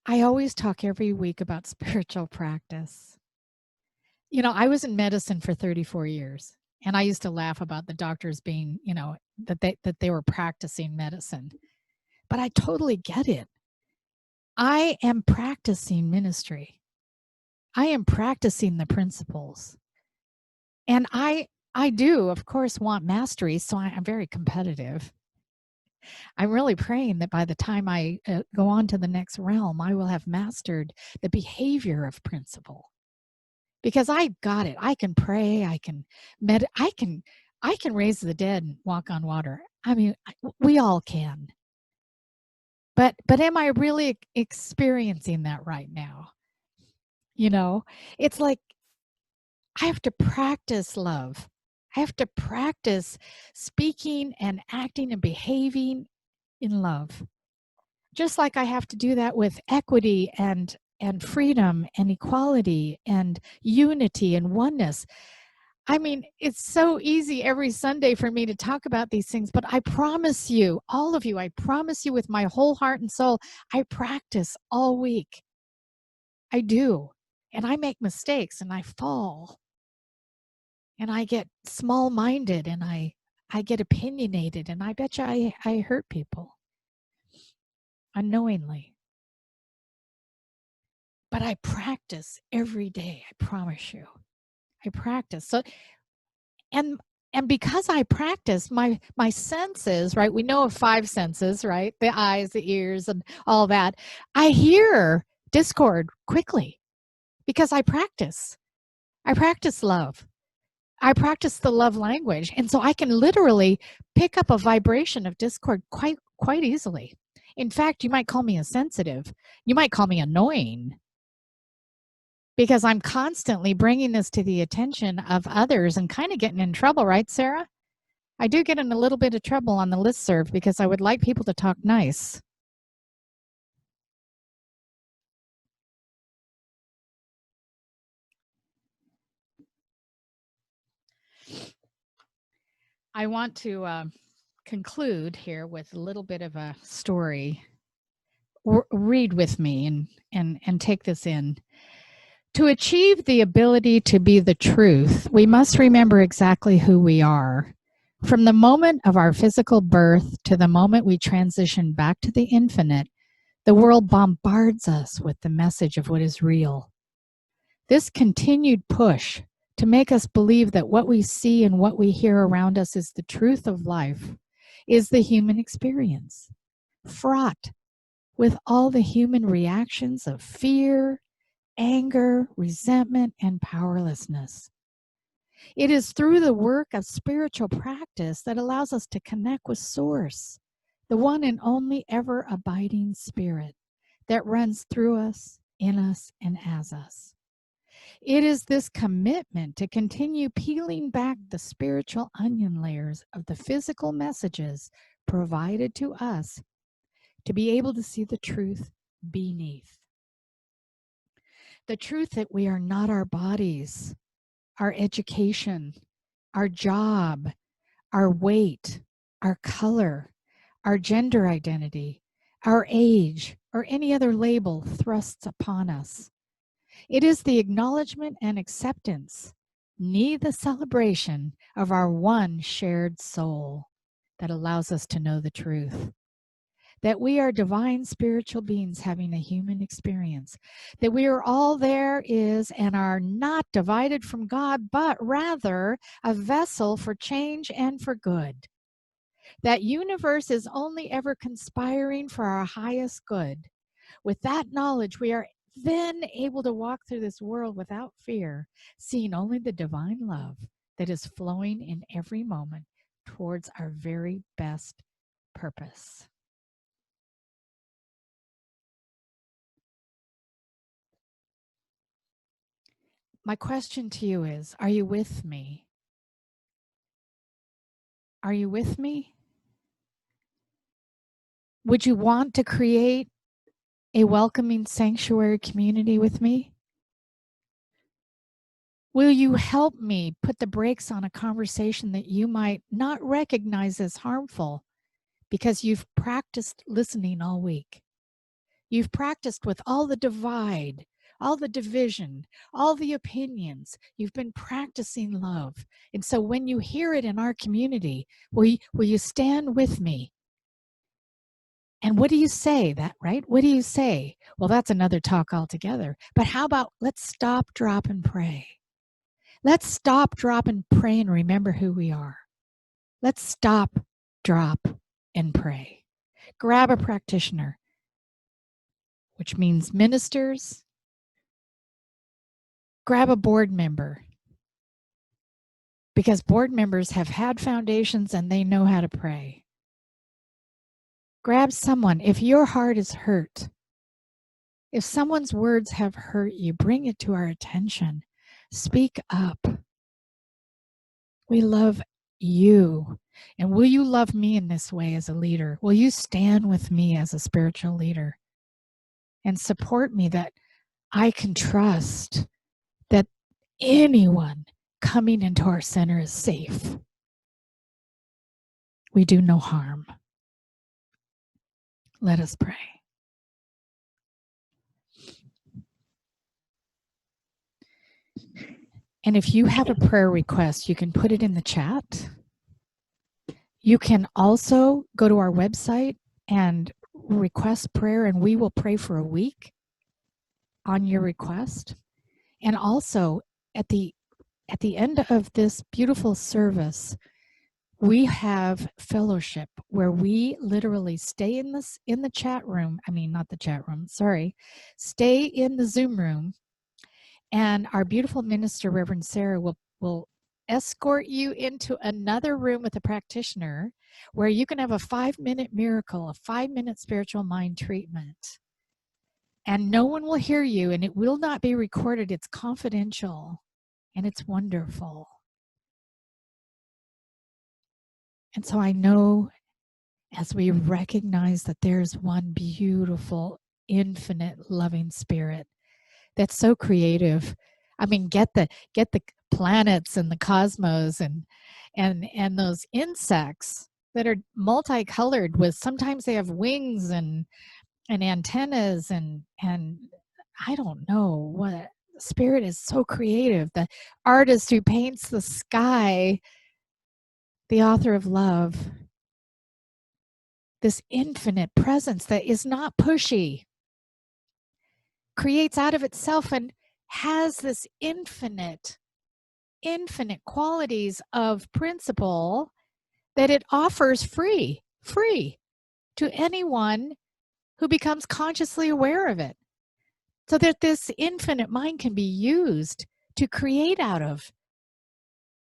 I always talk every week about spiritual practice. You know, I was in medicine for 34 years, and I used to laugh about the doctors being, you know, that they were practicing medicine. But I totally get it. I am practicing ministry. I am practicing the principles. And I do, of course, want mastery, so I'm very competitive. I'm really praying that by the time I go on to the next realm, I will have mastered the behavior of principle. Because I got it. I can pray. I can I can raise the dead and walk on water. I mean, we all can. But am I really experiencing that right now? You know, it's like I have to practice love. I have to practice speaking and acting and behaving in love. Just like I have to do that with equity and freedom and equality and unity and oneness. I mean, it's so easy every Sunday for me to talk about these things, but I promise you, all of you, I promise you with my whole heart and soul, I practice all week. I do. And I make mistakes and I fall. And I get small-minded and I get opinionated, and I bet you I hurt people unknowingly. But I practice every day, I promise you. I practice. So and because I practice, my senses, right? We know of 5 senses, right? The eyes, the ears, and all that. I hear discord quickly because I practice. I practice love. I practice the love language. And so I can literally pick up a vibration of discord quite easily. In fact, you might call me a sensitive. You might call me annoying, because I'm constantly bringing this to the attention of others and kind of getting in trouble, right, Sarah? I do get in a little bit of trouble on the listserv because I would like people to talk nice. I want to conclude here with a little bit of a story. Read with me and take this in. To achieve the ability to be the truth, we must remember exactly who we are. From the moment of our physical birth to the moment we transition back to the infinite, the world bombards us with the message of what is real. This continued push to make us believe that what we see and what we hear around us is the truth of life is the human experience, fraught with all the human reactions of fear, anger, resentment, and powerlessness. It is through the work of spiritual practice that allows us to connect with Source, the one and only ever abiding Spirit, that runs through us, in us, and as us. It is this commitment to continue peeling back the spiritual onion layers of the physical messages provided to us to be able to see the truth beneath. The truth that we are not our bodies, our education, our job, our weight, our color, our gender identity, our age, or any other label thrust upon us. It is the acknowledgement and acceptance, need the celebration of our one shared soul that allows us to know the truth. That we are divine spiritual beings having a human experience. That we are all there is and are not divided from God, but rather a vessel for change and for good. That universe is only ever conspiring for our highest good. With that knowledge, we are then able to walk through this world without fear, seeing only the divine love that is flowing in every moment towards our very best purpose. My question to you is, are you with me? Are you with me? Would you want to create a welcoming sanctuary community with me? Will you help me put the brakes on a conversation that you might not recognize as harmful because you've practiced listening all week? You've practiced with all the divide, all the division, all the opinions. You've been practicing love. And so when you hear it in our community, will you stand with me? And what do you say? That, right? What do you say? Well, that's another talk altogether. But how about let's stop, drop, and pray? Let's stop, drop, and pray and remember who we are. Let's stop, drop, and pray. Grab a practitioner, which means ministers. Grab a board member, because board members have had foundations and they know how to pray. Grab someone. If your heart is hurt, if someone's words have hurt you, bring it to our attention. Speak up. We love you. And will you love me in this way as a leader? Will you stand with me as a spiritual leader and support me that I can trust that anyone coming into our center is safe? We do no harm. Let us pray. And if you have a prayer request, you can put it in the chat. You can also go to our website and request prayer, and we will pray for a week on your request. And also, at the end of this beautiful service, we have fellowship where we literally stay in the chat room. I mean, not the chat room, sorry. Stay in the Zoom room. And our beautiful minister, Reverend Sarah, will escort you into another room with a practitioner where you can have a 5-minute miracle, a 5-minute spiritual mind treatment. And no one will hear you, and it will not be recorded. It's confidential, and it's wonderful. And so I know as we recognize that there's one beautiful, infinite, loving spirit that's so creative. I mean, get the planets and the cosmos and those insects that are multicolored with, sometimes they have wings and antennas and I don't know what. Spirit is so creative. The artist who paints the sky, the author of love, this infinite presence that is not pushy, creates out of itself and has this infinite qualities of principle that it offers free to anyone who becomes consciously aware of it, so that this infinite mind can be used to create out of,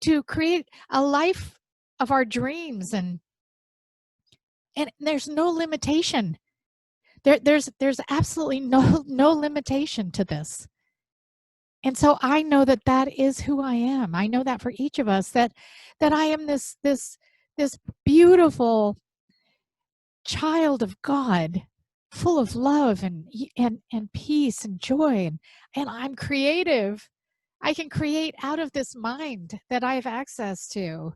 to create a life of our dreams. And there's no limitation. There's absolutely no limitation to this. And so I know that that is who I am. I know that for each of us, that I am this beautiful child of God, full of love and peace and joy, and I'm creative. I can create out of this mind that I have access to.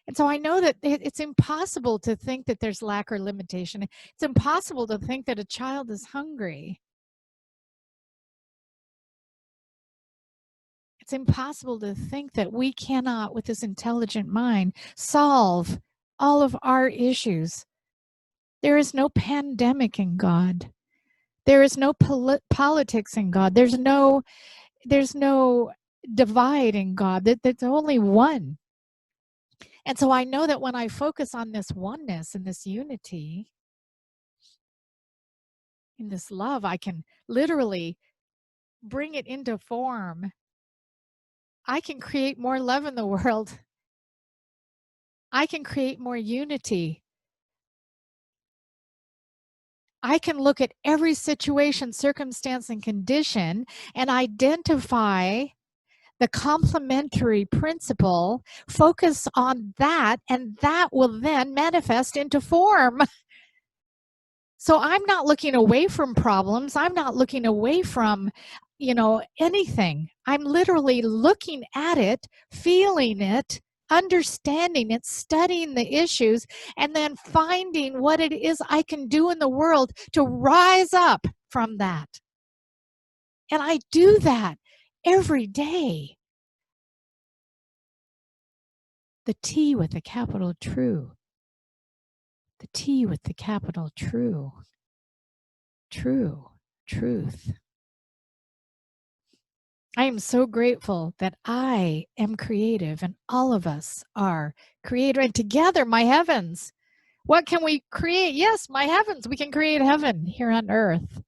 And so I know that it's impossible to think that there's lack or limitation. It's impossible to think that a child is hungry. It's impossible to think that we cannot, with this intelligent mind, solve all of our issues. There is no pandemic in God. There is no politics in God. There's no divide in God. There's only one. And so I know that when I focus on this oneness and this unity, in this love, I can literally bring it into form. I can create more love in the world. I can create more unity. I can look at every situation, circumstance, and condition and identify the complementary principle, focus on that, and that will then manifest into form. So I'm not looking away from problems. I'm not looking away from, anything. I'm literally looking at it, feeling it, understanding it, studying the issues, and then finding what it is I can do in the world to rise up from that. And I do that every day. The T with the capital true. The T with the capital true. True. Truth. I am so grateful that I am creative and all of us are creator. And together, my heavens, what can we create? Yes, my heavens, we can create heaven here on earth.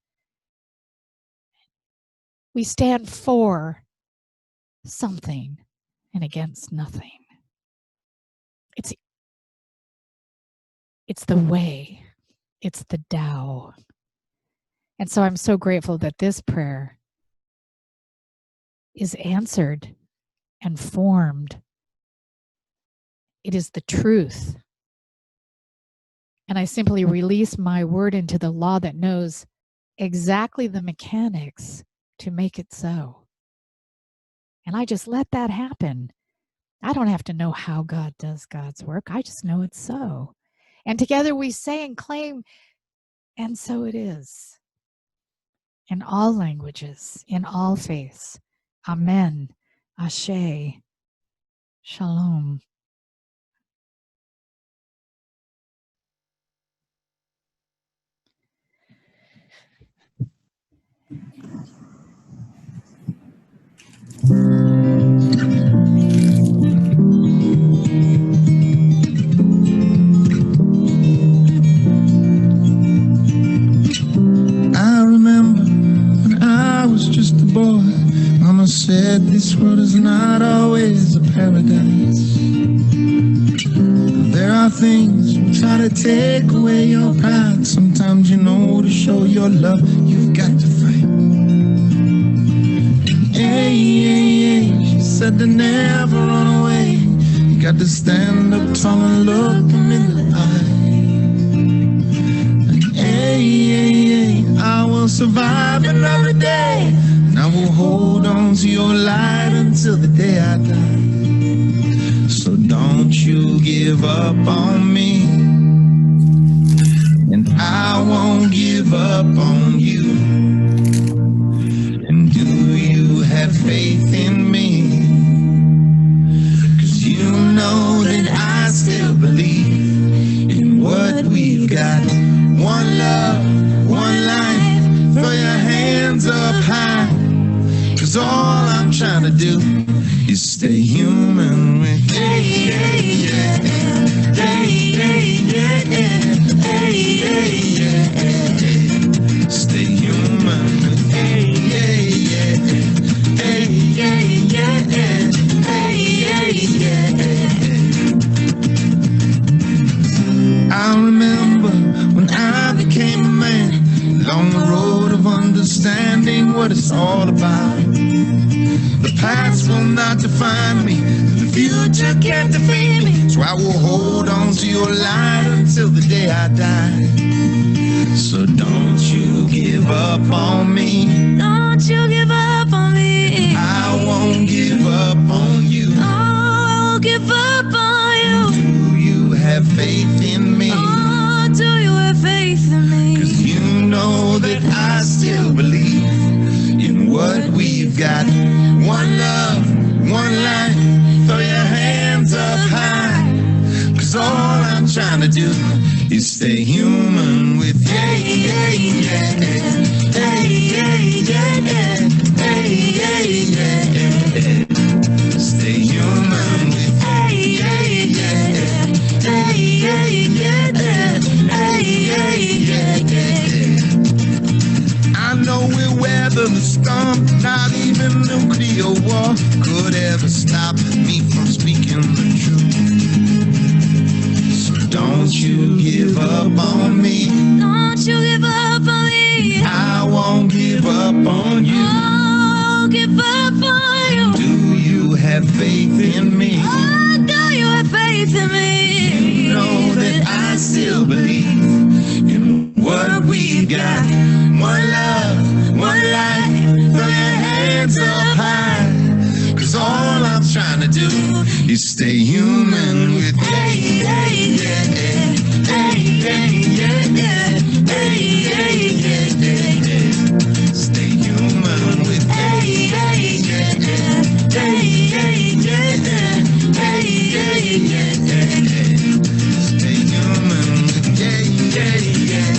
We stand for something and against nothing. It's the way. It's the Tao. And so I'm so grateful that this prayer is answered and formed. It is the truth. And I simply release my word into the law that knows exactly the mechanics to make it so. And I just let that happen. I don't have to know how God does God's work. I just know it's so. And together we say and claim, and so it is. In all languages, in all faiths. Amen. Ashe. Shalom. I remember when I was just a boy, Mama said this world is not always a paradise. There are things that try to take away your pride. Sometimes to show your love, you've got to fight. Hey, she said to never run away. You got to stand up tall and look them in the eye. Hey, I will survive another day, and I will hold on to your light until the day I die. So don't you give up on me, and I won't give up on you. And do you have faith in me? 'Cause you know that I still believe in what we've got. One love, one life, throw your hands up high. 'Cause all I'm trying to do is stay human with you. Stay human with I remember when I became what it's all about. The past will not define me, the future can't defeat me. So I will hold on to your light until the day I die. So don't you give up on me. Don't you give up on me. I won't give up on you. Oh, I won't give up on you. Do you have faith in me? Oh, do you have faith in me? 'Cause you know that I still believe in what we've got. One love, one life, throw your hands up high. 'Cause all I'm trying to do is stay human with you. Yeah, yeah, yeah, yeah, yeah, yeah, yeah, yeah, yeah. Stay human with you. Yeah, yeah, yeah, yeah, yeah, yeah, yeah, yeah. I know we'll weather the storm. Not even nuclear war could ever stop me from speaking the truth. So don't you give up on me. Don't you give up on me. I won't give up on you. Oh, I won't give up on you. Do you have faith in me? Oh, do you have faith in me? You know that I still believe in what we've got. One love, one life, throw your hands up high. 'Cause all I'm trying to do is stay human with you. Hey, hey, yeah, yeah. Hey, hey, yeah, yeah. Hey, hey, yeah, yeah, yeah. Stay human with you. Hey, hey, yeah, yeah. Hey, hey, yeah, yeah. Hey, hey, yeah, yeah, yeah. Stay human with you. Yeah, yeah, yeah,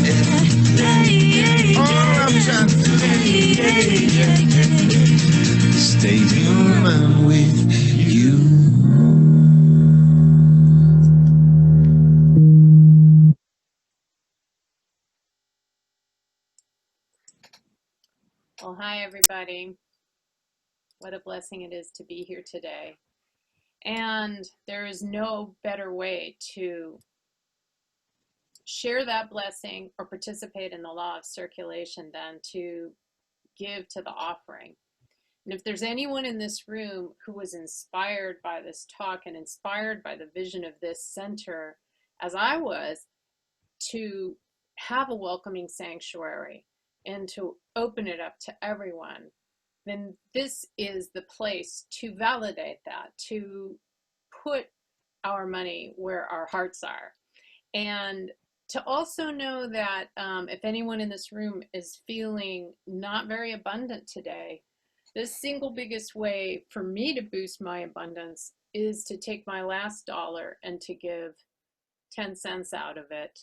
yeah. All I'm trying to do is stay human with you. Well, hi, everybody. What a blessing it is to be here today. And there is no better way to share that blessing or participate in the law of circulation than to give to the offering. And if there's anyone in this room who was inspired by this talk and inspired by the vision of this center, as I was, to have a welcoming sanctuary and to open it up to everyone, then this is the place to validate that, to put our money where our hearts are. And to also know that if anyone in this room is feeling not very abundant today, the single biggest way for me to boost my abundance is to take my last dollar and to give 10 cents out of it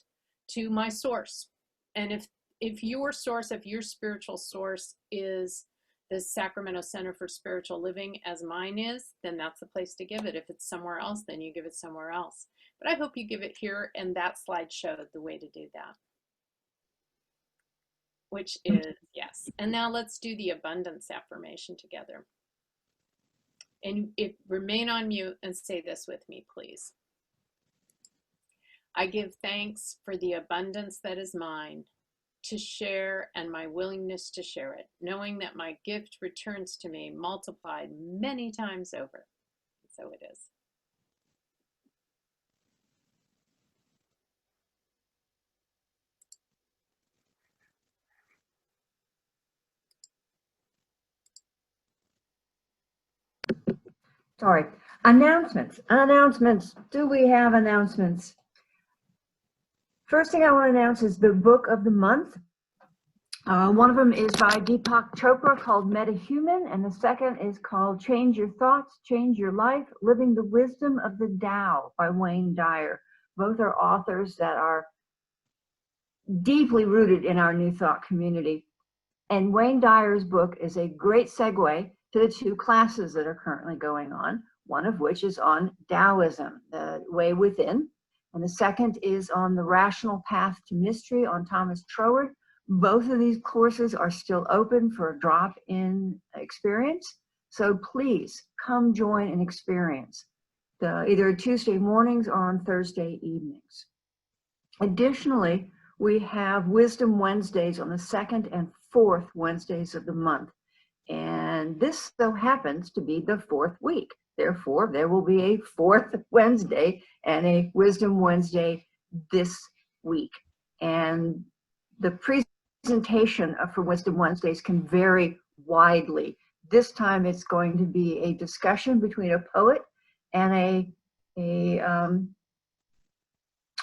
to my source. And if your source, if your spiritual source is the Sacramento Center for Spiritual Living, as mine is, then that's the place to give it. If it's somewhere else, then you give it somewhere else. But I hope you give it here, and that slide showed the way to do that, which is yes. And now let's do the abundance affirmation together. And remain on mute and say this with me, please. I give thanks for the abundance that is mine to share and my willingness to share it, knowing that my gift returns to me multiplied many times over. So it is. Sorry. Announcements. Do we have announcements? First thing I want to announce is the book of the month. One of them is by Deepak Chopra called MetaHuman, and the second is called Change Your Thoughts, Change Your Life, Living the Wisdom of the Tao by Wayne Dyer. Both are authors that are deeply rooted in our New Thought community. And Wayne Dyer's book is a great segue to the two classes that are currently going on, one of which is on Taoism, the way within, and the second is on the rational path to mystery on Thomas Troward. Both of these courses are still open for a drop-in experience, so please come join and experience either Tuesday mornings or on Thursday evenings. Additionally, we have Wisdom Wednesdays on the second and fourth Wednesdays of the month. And this so happens to be the fourth week. Therefore, there will be a fourth Wednesday and a Wisdom Wednesday this week. And the presentation for Wisdom Wednesdays can vary widely. This time it's going to be a discussion between a poet and a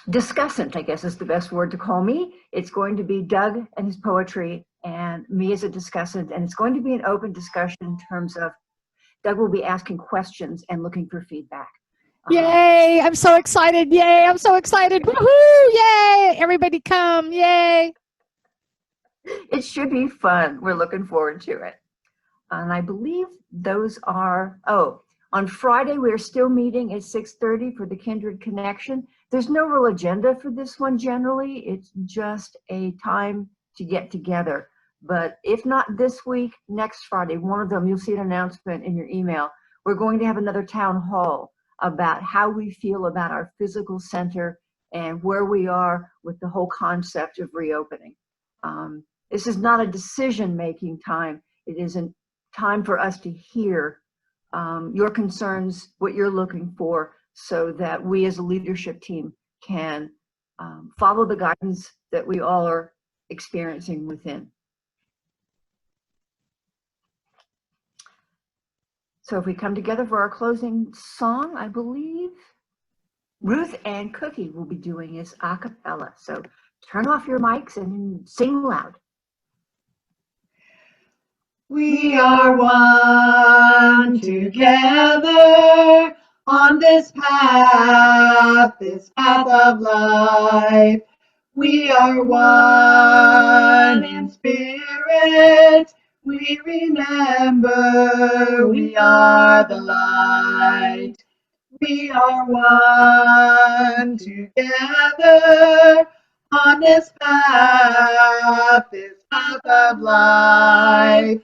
discussant, I guess is the best word to call me. It's going to be Doug and his poetry and me as a discussant, and it's going to be an open discussion in terms of Doug will be asking questions and looking for feedback. Yay! I'm so excited. Yay! I'm so excited. Woohoo! Yay! Everybody come. Yay! It should be fun. We're looking forward to it. And I believe those are, on Friday, we're still meeting at 6:30 for the Kindred Connection. There's no real agenda for this one generally. It's just a time to get together. But if not this week, next Friday, one of them, you'll see an announcement in your email. We're going to have another town hall about how we feel about our physical center and where we are with the whole concept of reopening. This is not a decision-making time. It is a time for us to hear your concerns, what you're looking for, so that we as a leadership team can follow the guidance that we all are experiencing within. So if we come together for our closing song, I believe Ruth and Cookie will be doing this a cappella. So turn off your mics and sing loud. We are one together on this path of life. We are one in spirit. We remember we are the light. We are one together on this path of life.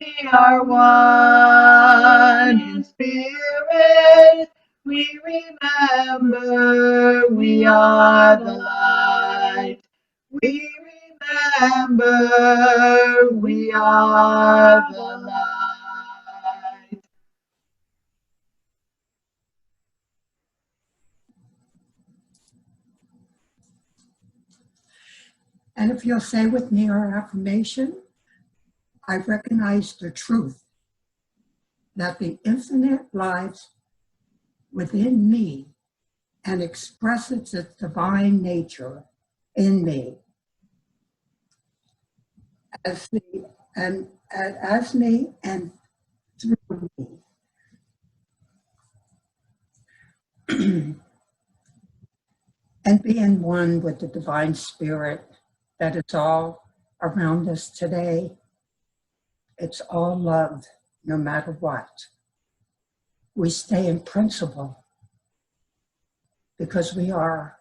We are one in spirit. We remember we are the light. We remember we are the light. And if you'll say with me our affirmation, I recognize the truth that the infinite lies within me and expresses its divine nature in me as me and through me. And being one with the divine spirit that is all around us today. It's all love, no matter what. We stay in principle because we are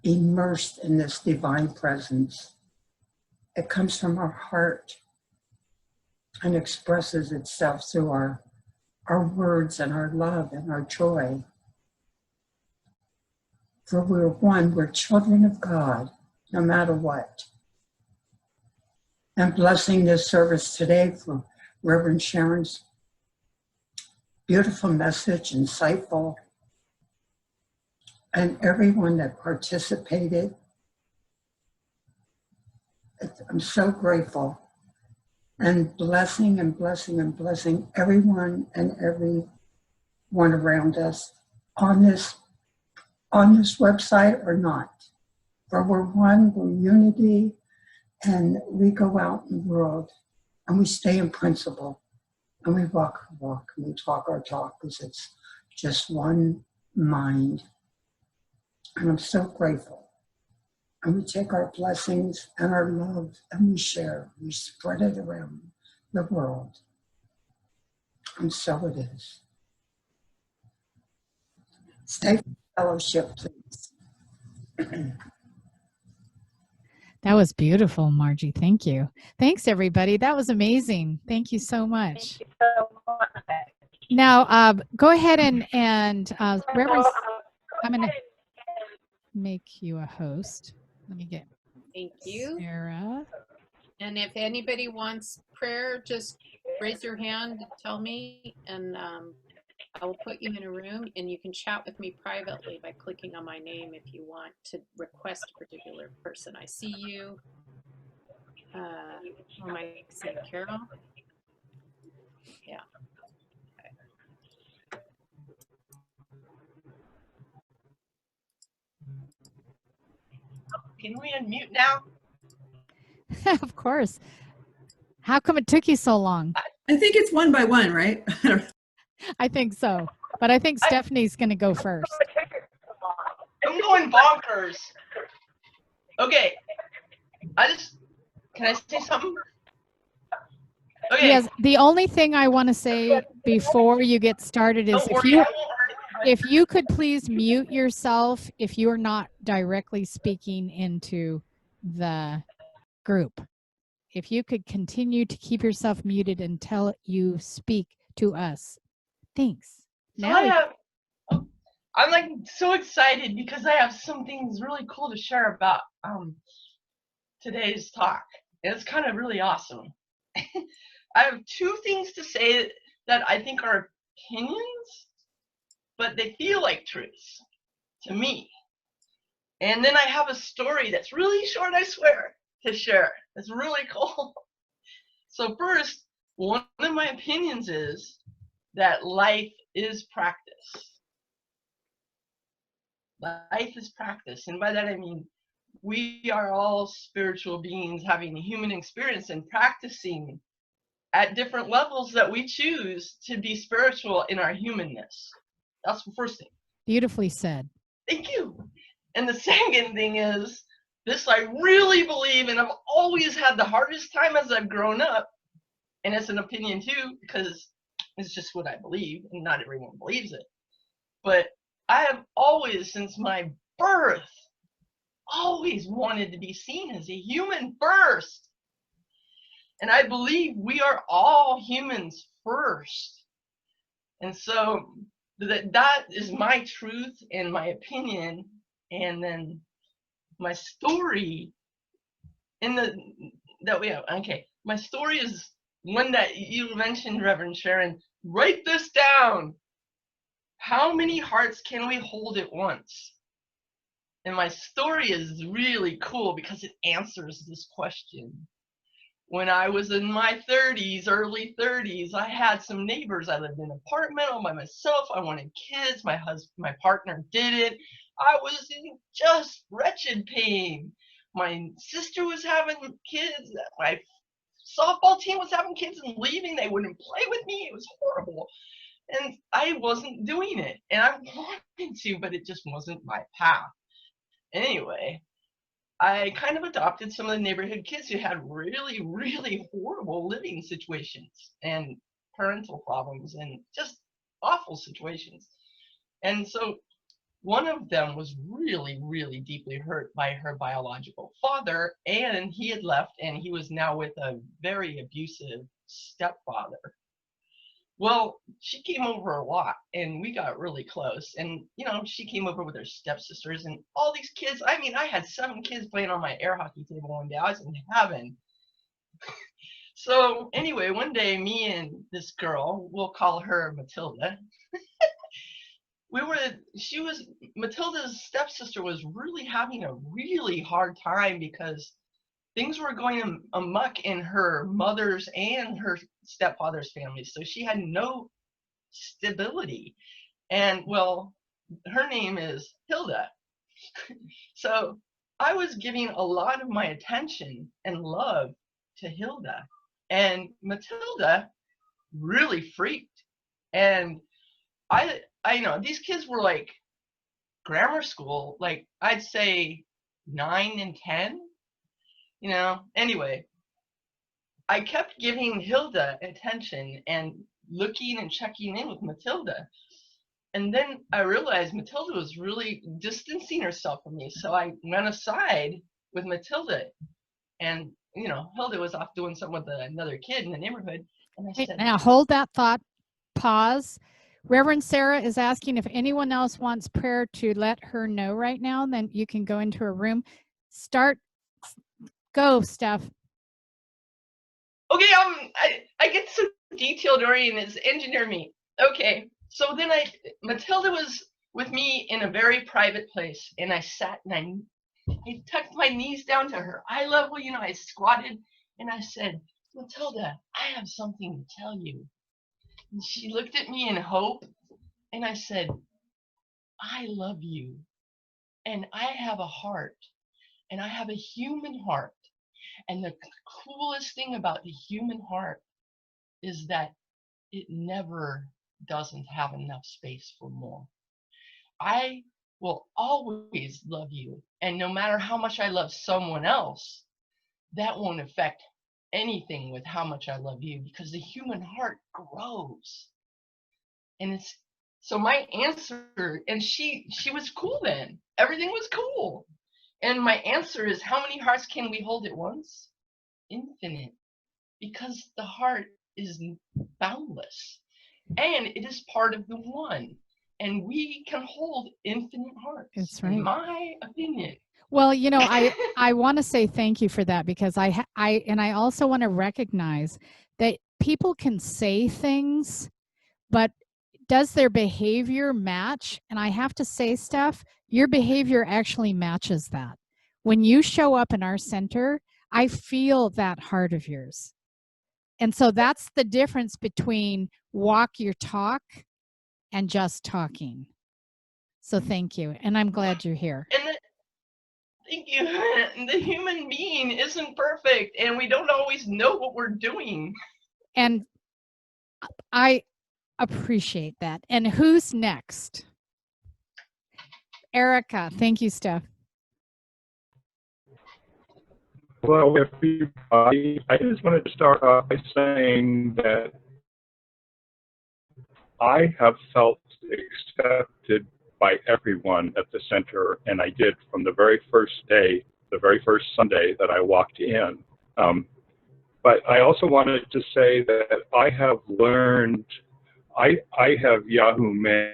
immersed in this divine presence. It comes from our heart and expresses itself through our words and our love and our joy. For we're one, we're children of God, no matter what. I'm blessing this service today for Reverend Sharon's beautiful message, insightful, and everyone that participated. I'm so grateful, and blessing and blessing and blessing everyone and everyone around us on this website or not. For we're one, we're unity, and we go out in the world and we stay in principle and we walk our walk and we talk our talk because it's just one mind. And I'm so grateful. And we take our blessings and our love and we share, we spread it around the world. And so it is. Stay for fellowship, please. That was beautiful, Margie. Thank you. Thanks, everybody. That was amazing. Thank you so much. Thank you so much. Now, go ahead and Reverend, I'm going to make you a host. Let me get Thank you. Sarah. And if anybody wants prayer, just raise your hand, tell me, and I will put you in a room, and you can chat with me privately by clicking on my name if you want to request a particular person. I see you. Who am I seeing? Carol? Yeah. Can we unmute now? Of course. How come it took you so long? I think it's one by one, right? I think so. But I think Stephanie's going to go first. I'm going bonkers. Okay. Can I say something? Okay. Yes, the only thing I want to say before you get started is if you could please mute yourself if you're not directly speaking into the group. If you could continue to keep yourself muted until you speak to us. Thanks. So I'm like so excited because I have some things really cool to share about today's talk. It's kind of really awesome. I have two things to say that I think are opinions, but they feel like truths to me. And then I have a story that's really short, I swear, to share. It's really cool. So first, one of my opinions is that life is practice. Life is practice. And by that I mean we are all spiritual beings having a human experience and practicing at different levels that we choose to be spiritual in our humanness. That's the first thing. Beautifully said. Thank you. And the second thing is, this I really believe, and I've always had the hardest time as I've grown up, and it's an opinion too, because it's just what I believe, and not everyone believes it. But I have always, since my birth, always wanted to be seen as a human first. And I believe we are all humans first. And so that is my truth and my opinion. And then my story my story is one that you mentioned, Reverend Sharon. Write this down. How many hearts can we hold at once? And my story is really cool because it answers this question. When I was in my 30s, early 30s, I had some neighbors. I lived in an apartment all by myself. I wanted kids. My partner didn't. I was in just wretched pain. My sister was having kids. My softball team was having kids and leaving. They wouldn't play with me. It was horrible. And I wasn't doing it. And I wanted to, but it just wasn't my path. Anyway, I kind of adopted some of the neighborhood kids who had really, really horrible living situations and parental problems and just awful situations. And so one of them was really, really deeply hurt by her biological father, and he had left and he was now with a very abusive stepfather. Well, she came over a lot and we got really close, and she came over with her stepsisters and all these kids. I mean, I had 7 kids playing on my air hockey table one day. I was in heaven. So anyway, one day me and this girl, we'll call her Matilda, Matilda's stepsister was really having a really hard time because things were going amok in her mother's and her stepfather's family. So she had no stability. And well, her name is Hilda. So I was giving a lot of my attention and love to Hilda. And Matilda really freaked. And I know these kids were like grammar school, like I'd say 9 and 10. Anyway, I kept giving Hilda attention and looking and checking in with Matilda. And then I realized Matilda was really distancing herself from me. So I went aside with Matilda, and Hilda was off doing something with another kid in the neighborhood. And I said, now hold that thought, pause. Reverend Sarah is asking if anyone else wants prayer to let her know right now, then you can go into her room. Go, Steph. Okay, I get so detailed oriented. It's engineer me. Okay, so then Matilda was with me in a very private place, and I sat and I tucked my knees down to her eye level. You know, I squatted and I said, Matilda, I have something to tell you. And she looked at me in hope, and I said, I love you, and I have a heart, and I have a human heart. And the coolest thing about the human heart is that it never doesn't have enough space for more. I will always love you. And no matter how much I love someone else, that won't affect anything with how much I love you, because the human heart grows. And it's so my answer, and she was cool then. Everything was cool. And my answer is, how many hearts can we hold at once? Infinite. Because the heart is boundless, and it is part of the one, and we can hold infinite hearts. That's right. In my opinion. Well, you know, I want to say thank you for that, because I also want to recognize that people can say things, but does their behavior match? And I have to say, Steph, your behavior actually matches that. When you show up in our center, I feel that heart of yours. And so that's the difference between walk your talk and just talking. So thank you. And I'm glad you're here. And thank you. The human being isn't perfect, and we don't always know what we're doing. And I appreciate that. And who's next? Erica. Thank you, Steph. Well, everybody, I just wanted to start off by saying that I have felt accepted by everyone at the center, and I did from the very first day, the very first Sunday that I walked in. But I also wanted to say that I have learned, I have Yahoo Mail.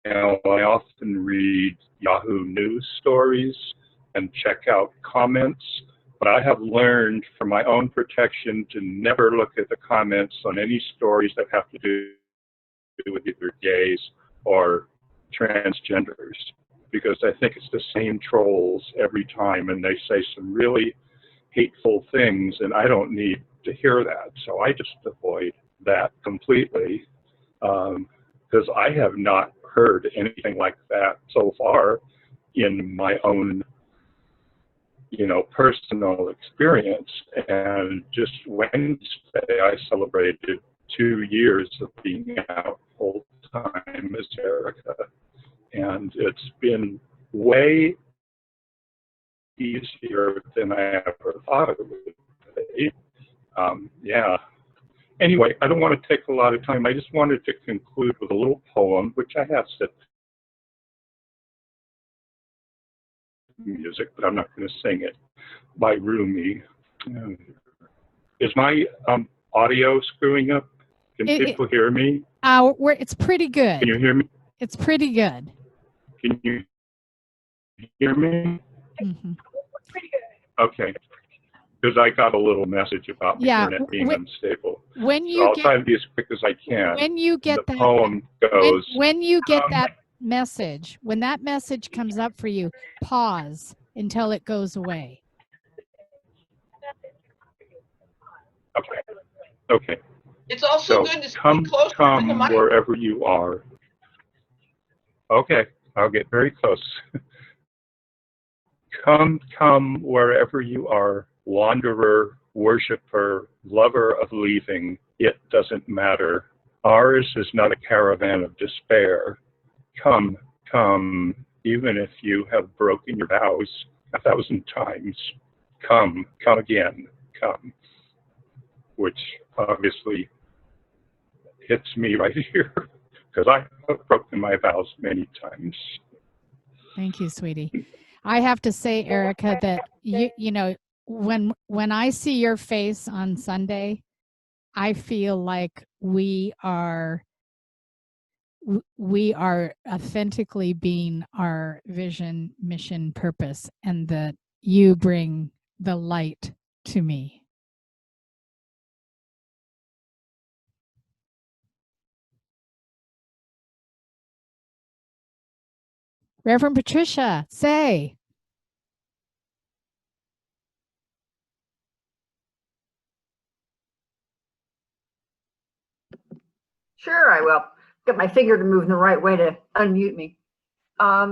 I often read Yahoo News stories and check out comments. But I have learned for my own protection to never look at the comments on any stories that have to do with either gays or transgenders, because I think it's the same trolls every time, and they say some really hateful things, and I don't need to hear that. So I just avoid that completely, because I have not heard anything like that so far in my own personal experience. And just Wednesday, I celebrated 2 years of being out full time as Erica, and it's been way easier than I ever thought it would be. Yeah. Anyway, I don't want to take a lot of time. I just wanted to conclude with a little poem, which I have said music, but I'm not going to sing it, by Rumi. Is my audio screwing up? Can people hear me? It's pretty good. Can you hear me? It's pretty good. Can you hear me? Mm-hmm. Okay. Because I got a little message about my internet being unstable. When you I'll try to be as quick as I can. When you get the poem goes. When you get that message, when that message comes up for you, pause until it goes away. Okay. Okay. It's also so good to come closer to the mic. Wherever you are. Okay, I'll get very close. Come wherever you are, wanderer, worshiper, lover of leaving, it doesn't matter. Ours is not a caravan of despair. Come, even if you have broken your vows 1,000 times. Come again, come. Which obviously hits me right here, because I have broken my vows many times. Thank you, sweetie. I have to say, Erica, that you know, when I see your face on Sunday, I feel like we are authentically being our vision, mission, purpose, and that you bring the light to me. Reverend Patricia, say. Sure, I will. Get my finger to move in the right way to unmute me. I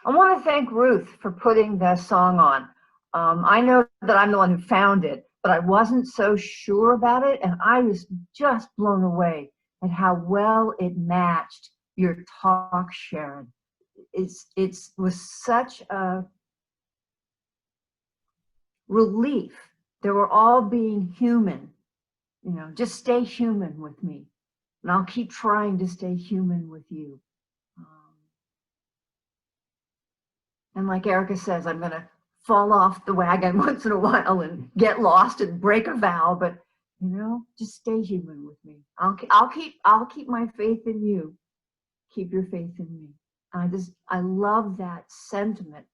want to thank Ruth for putting the song on. I know that I'm the one who found it, but I wasn't so sure about it, and I was just blown away at how well it matched your talk, Sharon. It was such a relief. They were all being human, you know, just stay human with me. And I'll keep trying to stay human with you. And like Erica says, I'm going to fall off the wagon once in a while and get lost and break a vow, but you know, just stay human with me. I'll keep my faith in you. Keep your faith in me. I love that sentiment.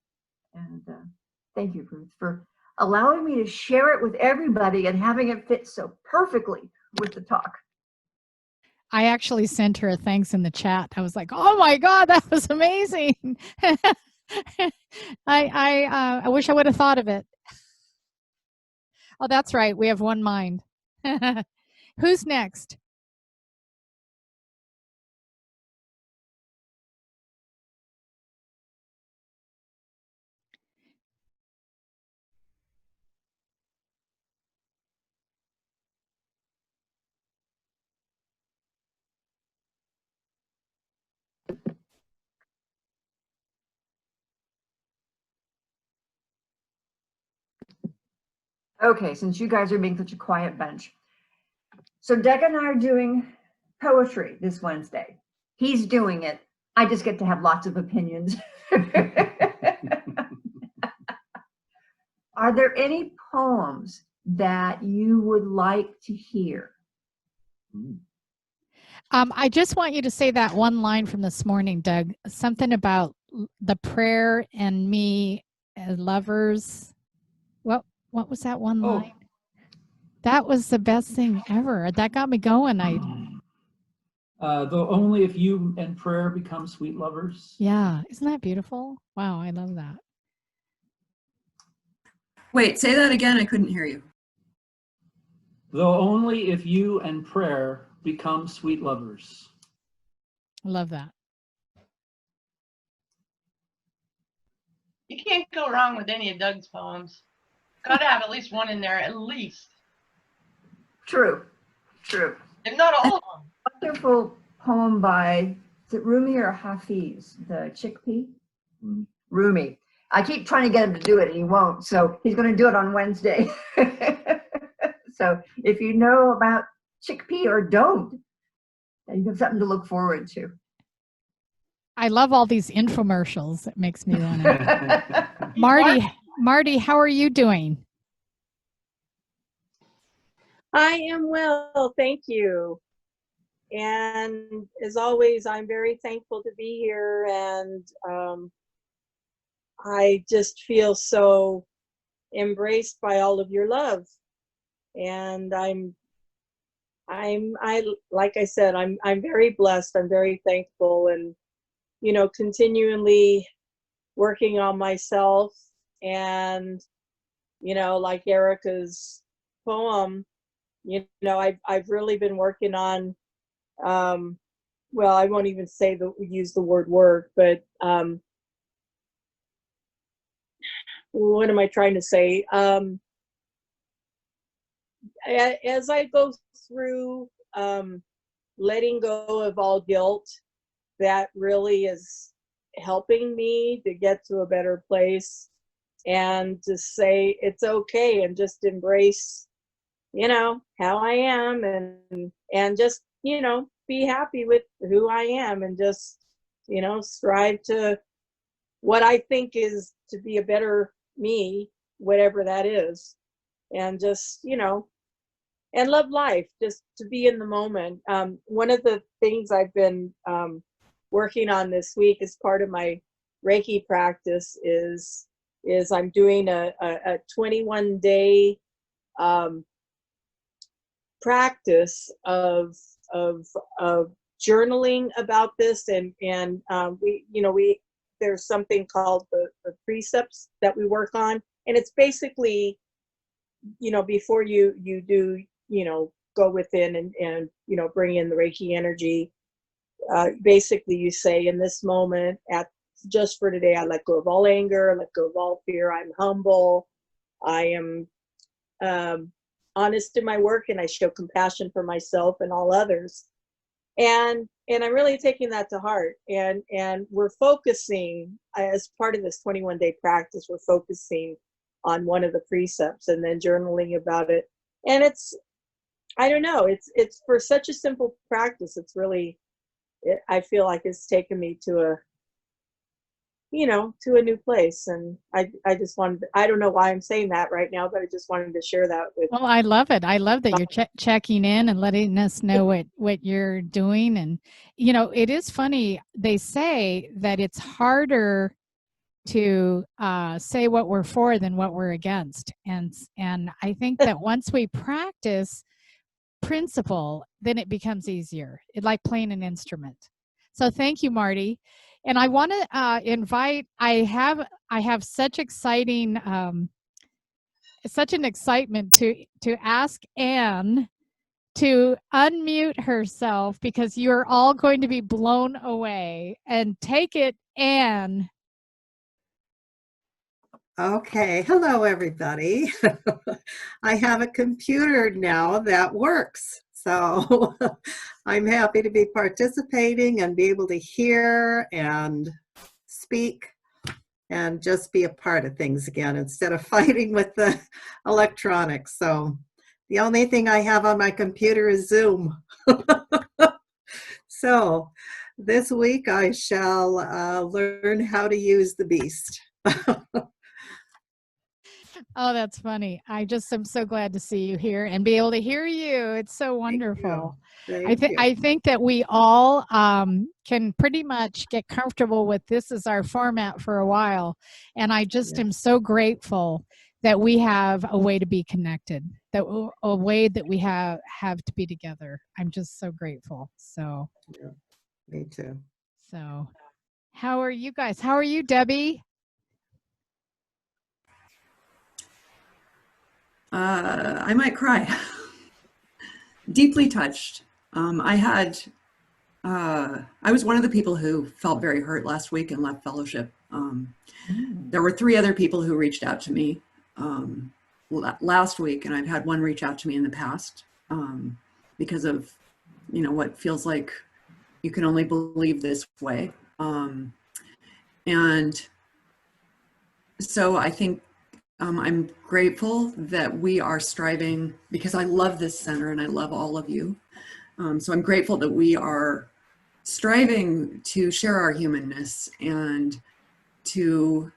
And thank you, Ruth, for allowing me to share it with everybody and having it fit so perfectly with the talk. I actually sent her a thanks in the chat. I was like, oh my God, that was amazing. I wish I would have thought of it. Oh, that's right. We have one mind. Who's next? Okay, since you guys are being such a quiet bunch. So Doug and I are doing poetry this Wednesday. He's doing it. I just get to have lots of opinions. Are there any poems that you would like to hear? I just want you to say that one line from this morning, Doug. Something about the prayer and me as lovers. What was that one line? That was the best thing ever. That got me going. Though only if you and prayer become sweet lovers. Yeah, isn't that beautiful? Wow, I love that. Wait, say that again. I couldn't hear you. Though only if you and prayer become sweet lovers. I love that. You can't go wrong with any of Doug's poems. Got to have at least one in there, at least. True, true. If not all of them. Wonderful poem by, is it Rumi or Hafiz, the chickpea? Rumi. I keep trying to get him to do it and he won't, so he's going to do it on Wednesday. So if you know about chickpea or don't, you have something to look forward to. I love all these infomercials. It makes me want to. Marty, how are you doing? I am well, thank you. And as always, I'm very thankful to be here, and I just feel so embraced by all of your love. And like I said, I'm very blessed. I'm very thankful, and you know, continually working on myself. And you know, like Erica's poem, you know, I've really been working on, well, I won't even use the word work, but what am I trying to say? As I go through letting go of all guilt, that really is helping me to get to a better place and to say it's okay and just embrace, you know, how I am, and just, you know, be happy with who I am, and just, you know, strive to what I think is to be a better me, whatever that is, and just, you know, and love life, just to be in the moment. One of the things I've been working on this week as part of my Reiki practice is I'm doing a 21-day practice of journaling about this, and we there's something called the precepts that we work on, and it's basically, before you do, go within and bring in the Reiki energy. Basically, you say, in this moment, just for today, I let go of all anger, I let go of all fear. I'm humble. I am honest in my work, and I show compassion for myself and all others. And I'm really taking that to heart. And we're focusing, as part of this 21-day practice, we're focusing on one of the precepts and then journaling about it. And I don't know, it's for such a simple practice. It's really, I feel like it's taken me to a new place. And I just wanted, I don't know why I'm saying that right now, but I just wanted to share that with. Well, I love it. I love that you're checking in and letting us know what you're doing. And, it is funny. They say that it's harder to say what we're for than what we're against. And I think that once we practice principle, then it becomes easier. It's like playing an instrument. So thank you, Marty. And I want to invite, I have such exciting, such an excitement to ask Anne to unmute herself, because you're all going to be blown away. And take it, Anne. Okay, hello everybody. I have a computer now that works. So I'm happy to be participating and be able to hear and speak and just be a part of things again instead of fighting with the electronics. So the only thing I have on my computer is Zoom. So this week I shall learn how to use the beast. Oh, that's funny. I just am so glad to see you here and be able to hear you. It's so wonderful. I think that we all can pretty much get comfortable with this as our format for a while. And I just am so grateful that we have a way to be connected, that a way that we have to be together. I'm just so grateful. So yeah, me too. So how are you guys? How are you, Debbie? I might cry. Deeply touched. I was one of the people who felt very hurt last week and left fellowship. There were 3 other people who reached out to me last week, and I've had one reach out to me in the past because of, what feels like you can only believe this way. And so I think I'm grateful that we are striving, because I love this center and I love all of you. So I'm grateful that we are striving to share our humanness and to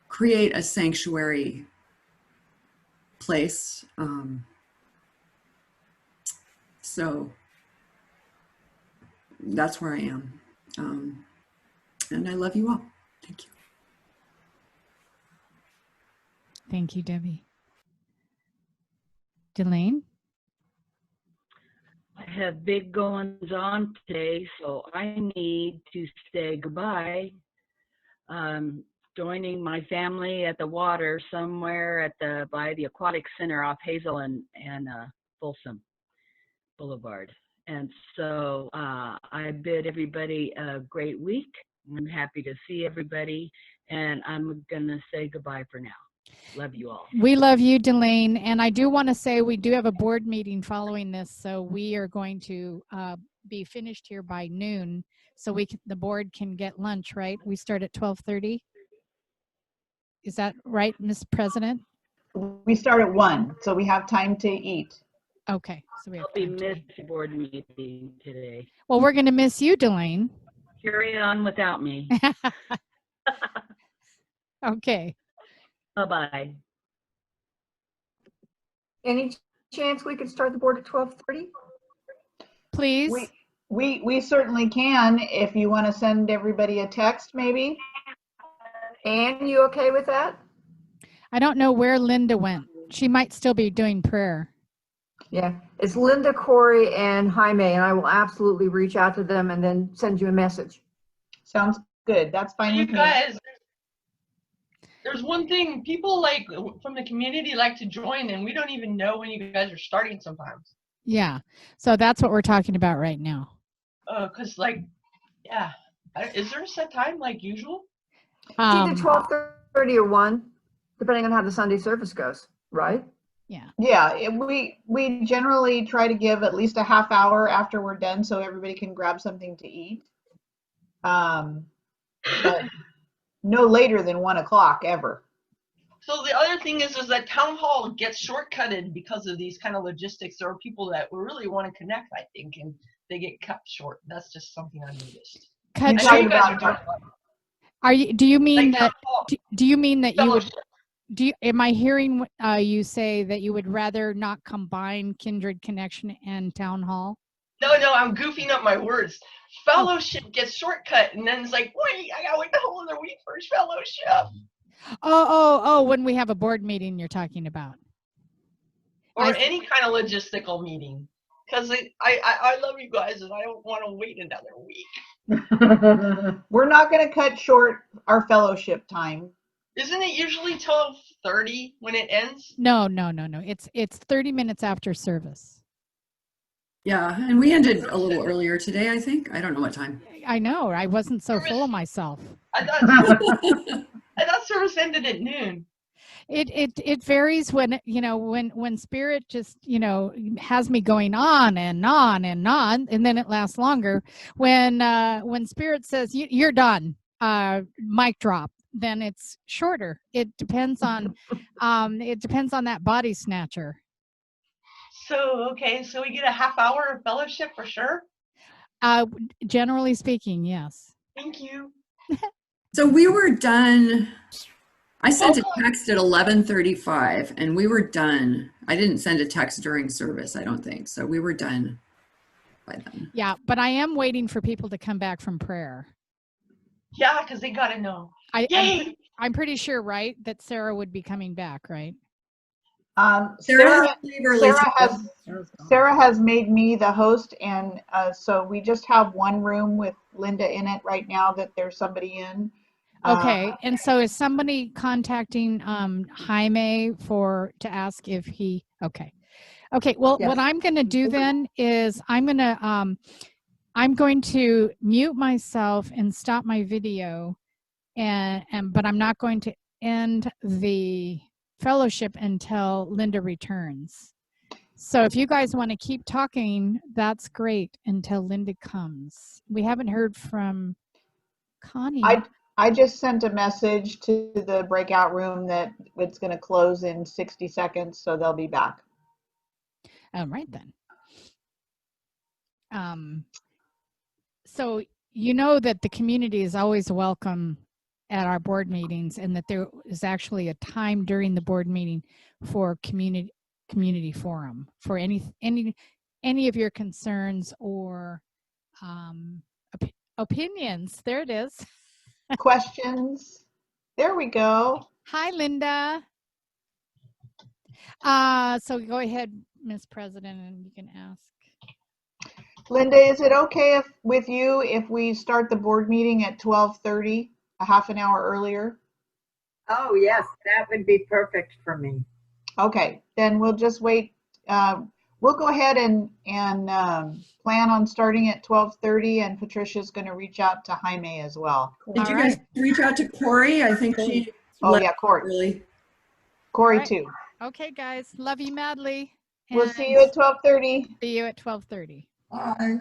create a sanctuary place. So that's where I am. And I love you all. Thank you. Thank you, Debbie. Delane? I have big goings on today, so I need to say goodbye. Joining my family at the water somewhere by the Aquatic Center off Hazel and Folsom Boulevard. And so I bid everybody a great week. I'm happy to see everybody, and I'm gonna say goodbye for now. Love you all. We love you, Delane. And I do want to say we do have a board meeting following this, so we are going to be finished here by noon, so the board can get lunch, right? We start at 12:30. Is that right, Ms. President? We start at 1, so we have time to eat. Okay, so we have I'll be missing the board meeting today. Well, we're going to miss you, Delane. Carry on without me. Okay. Bye-bye. Any chance we could start the board at 12:30? Please. We certainly can, if you want to send everybody a text, maybe. Anne, you okay with that? I don't know where Linda went. She might still be doing prayer. Yeah, it's Linda, Corey, and Jaime, and I will absolutely reach out to them and then send you a message. Sounds good. That's fine You with me. guys, there's one thing people like from the community like to join, and we don't even know when you guys are starting sometimes. Yeah. So that's what we're talking about right now. Cause like, yeah, is there a set time like usual? It's either 12:30 or 1, depending on how the Sunday service goes, right? Yeah. Yeah, we generally try to give at least a half hour after we're done so everybody can grab something to eat. But no later than 1 o'clock ever. So the other thing is that town hall gets shortcutted because of these kind of logistics. There are people that really want to connect, I think, and they get cut short. That's just something I noticed. I know you guys are talking about Are you? Do you mean like that? town hall Do you mean that you would? fellowship. Do you? Am I hearing you say that you would rather not combine Kindred Connection and Town Hall? No, I'm goofing up my words. Fellowship gets shortcut, and then it's like, wait, I gotta wait the whole other week for fellowship. Oh! When we have a board meeting, you're talking about. Or any kind of logistical meeting. Because I love you guys, and I don't want to wait another week. We're not going to cut short our fellowship time. Isn't it usually 12:30 when it ends? No. It's 30 minutes after service. Yeah, and we ended a little earlier today, I think. I don't know what time. I know. I wasn't so full of myself. I thought service ended at noon. It varies when when Spirit just has me going on and on and on, and then it lasts longer. When Spirit says you're done, mic drop, then it's shorter. It depends on that body snatcher. So okay, so we get a half hour of fellowship for sure. Generally speaking, yes. Thank you. So we were done. I sent a text at 11:35 and we were done. I didn't send a text during service, I don't think. So we were done by then. Yeah, but I am waiting for people to come back from prayer. Yeah, because they gotta know. I'm pretty sure, right, that Sarah would be coming back, right? Sarah has made me the host, and so we just have one room with Linda in it right now that there's somebody in. Okay, and so is somebody contacting Jaime to ask if he? Okay, well, Yes. what I'm going to do then is I'm going to mute myself and stop my video, but I'm not going to end the fellowship until Linda returns. So if you guys want to keep talking, that's great until Linda comes. We haven't heard from Connie. I just sent a message to the breakout room that it's going to close in 60 seconds, so they'll be back. All right then. So you know that the community is always welcome at our board meetings, and that there is actually a time during the board meeting for community forum for any of your concerns or opinions. There it is. Questions? There we go. Hi, Linda. So go ahead, Ms. President, and you can ask. Linda, is it okay with you if we start the board meeting at 12:30, a half an hour earlier? Oh, yes, that would be perfect for me. Okay, then we'll just wait. We'll go ahead and plan on starting at 12:30, and Patricia's going to reach out to Jaime as well. Did you guys reach out to Corey? I think she. Oh yeah, Corey. Really. Corey Right. too. Okay, guys. Love you madly. We'll see you at 12:30. See you at 12:30. Bye.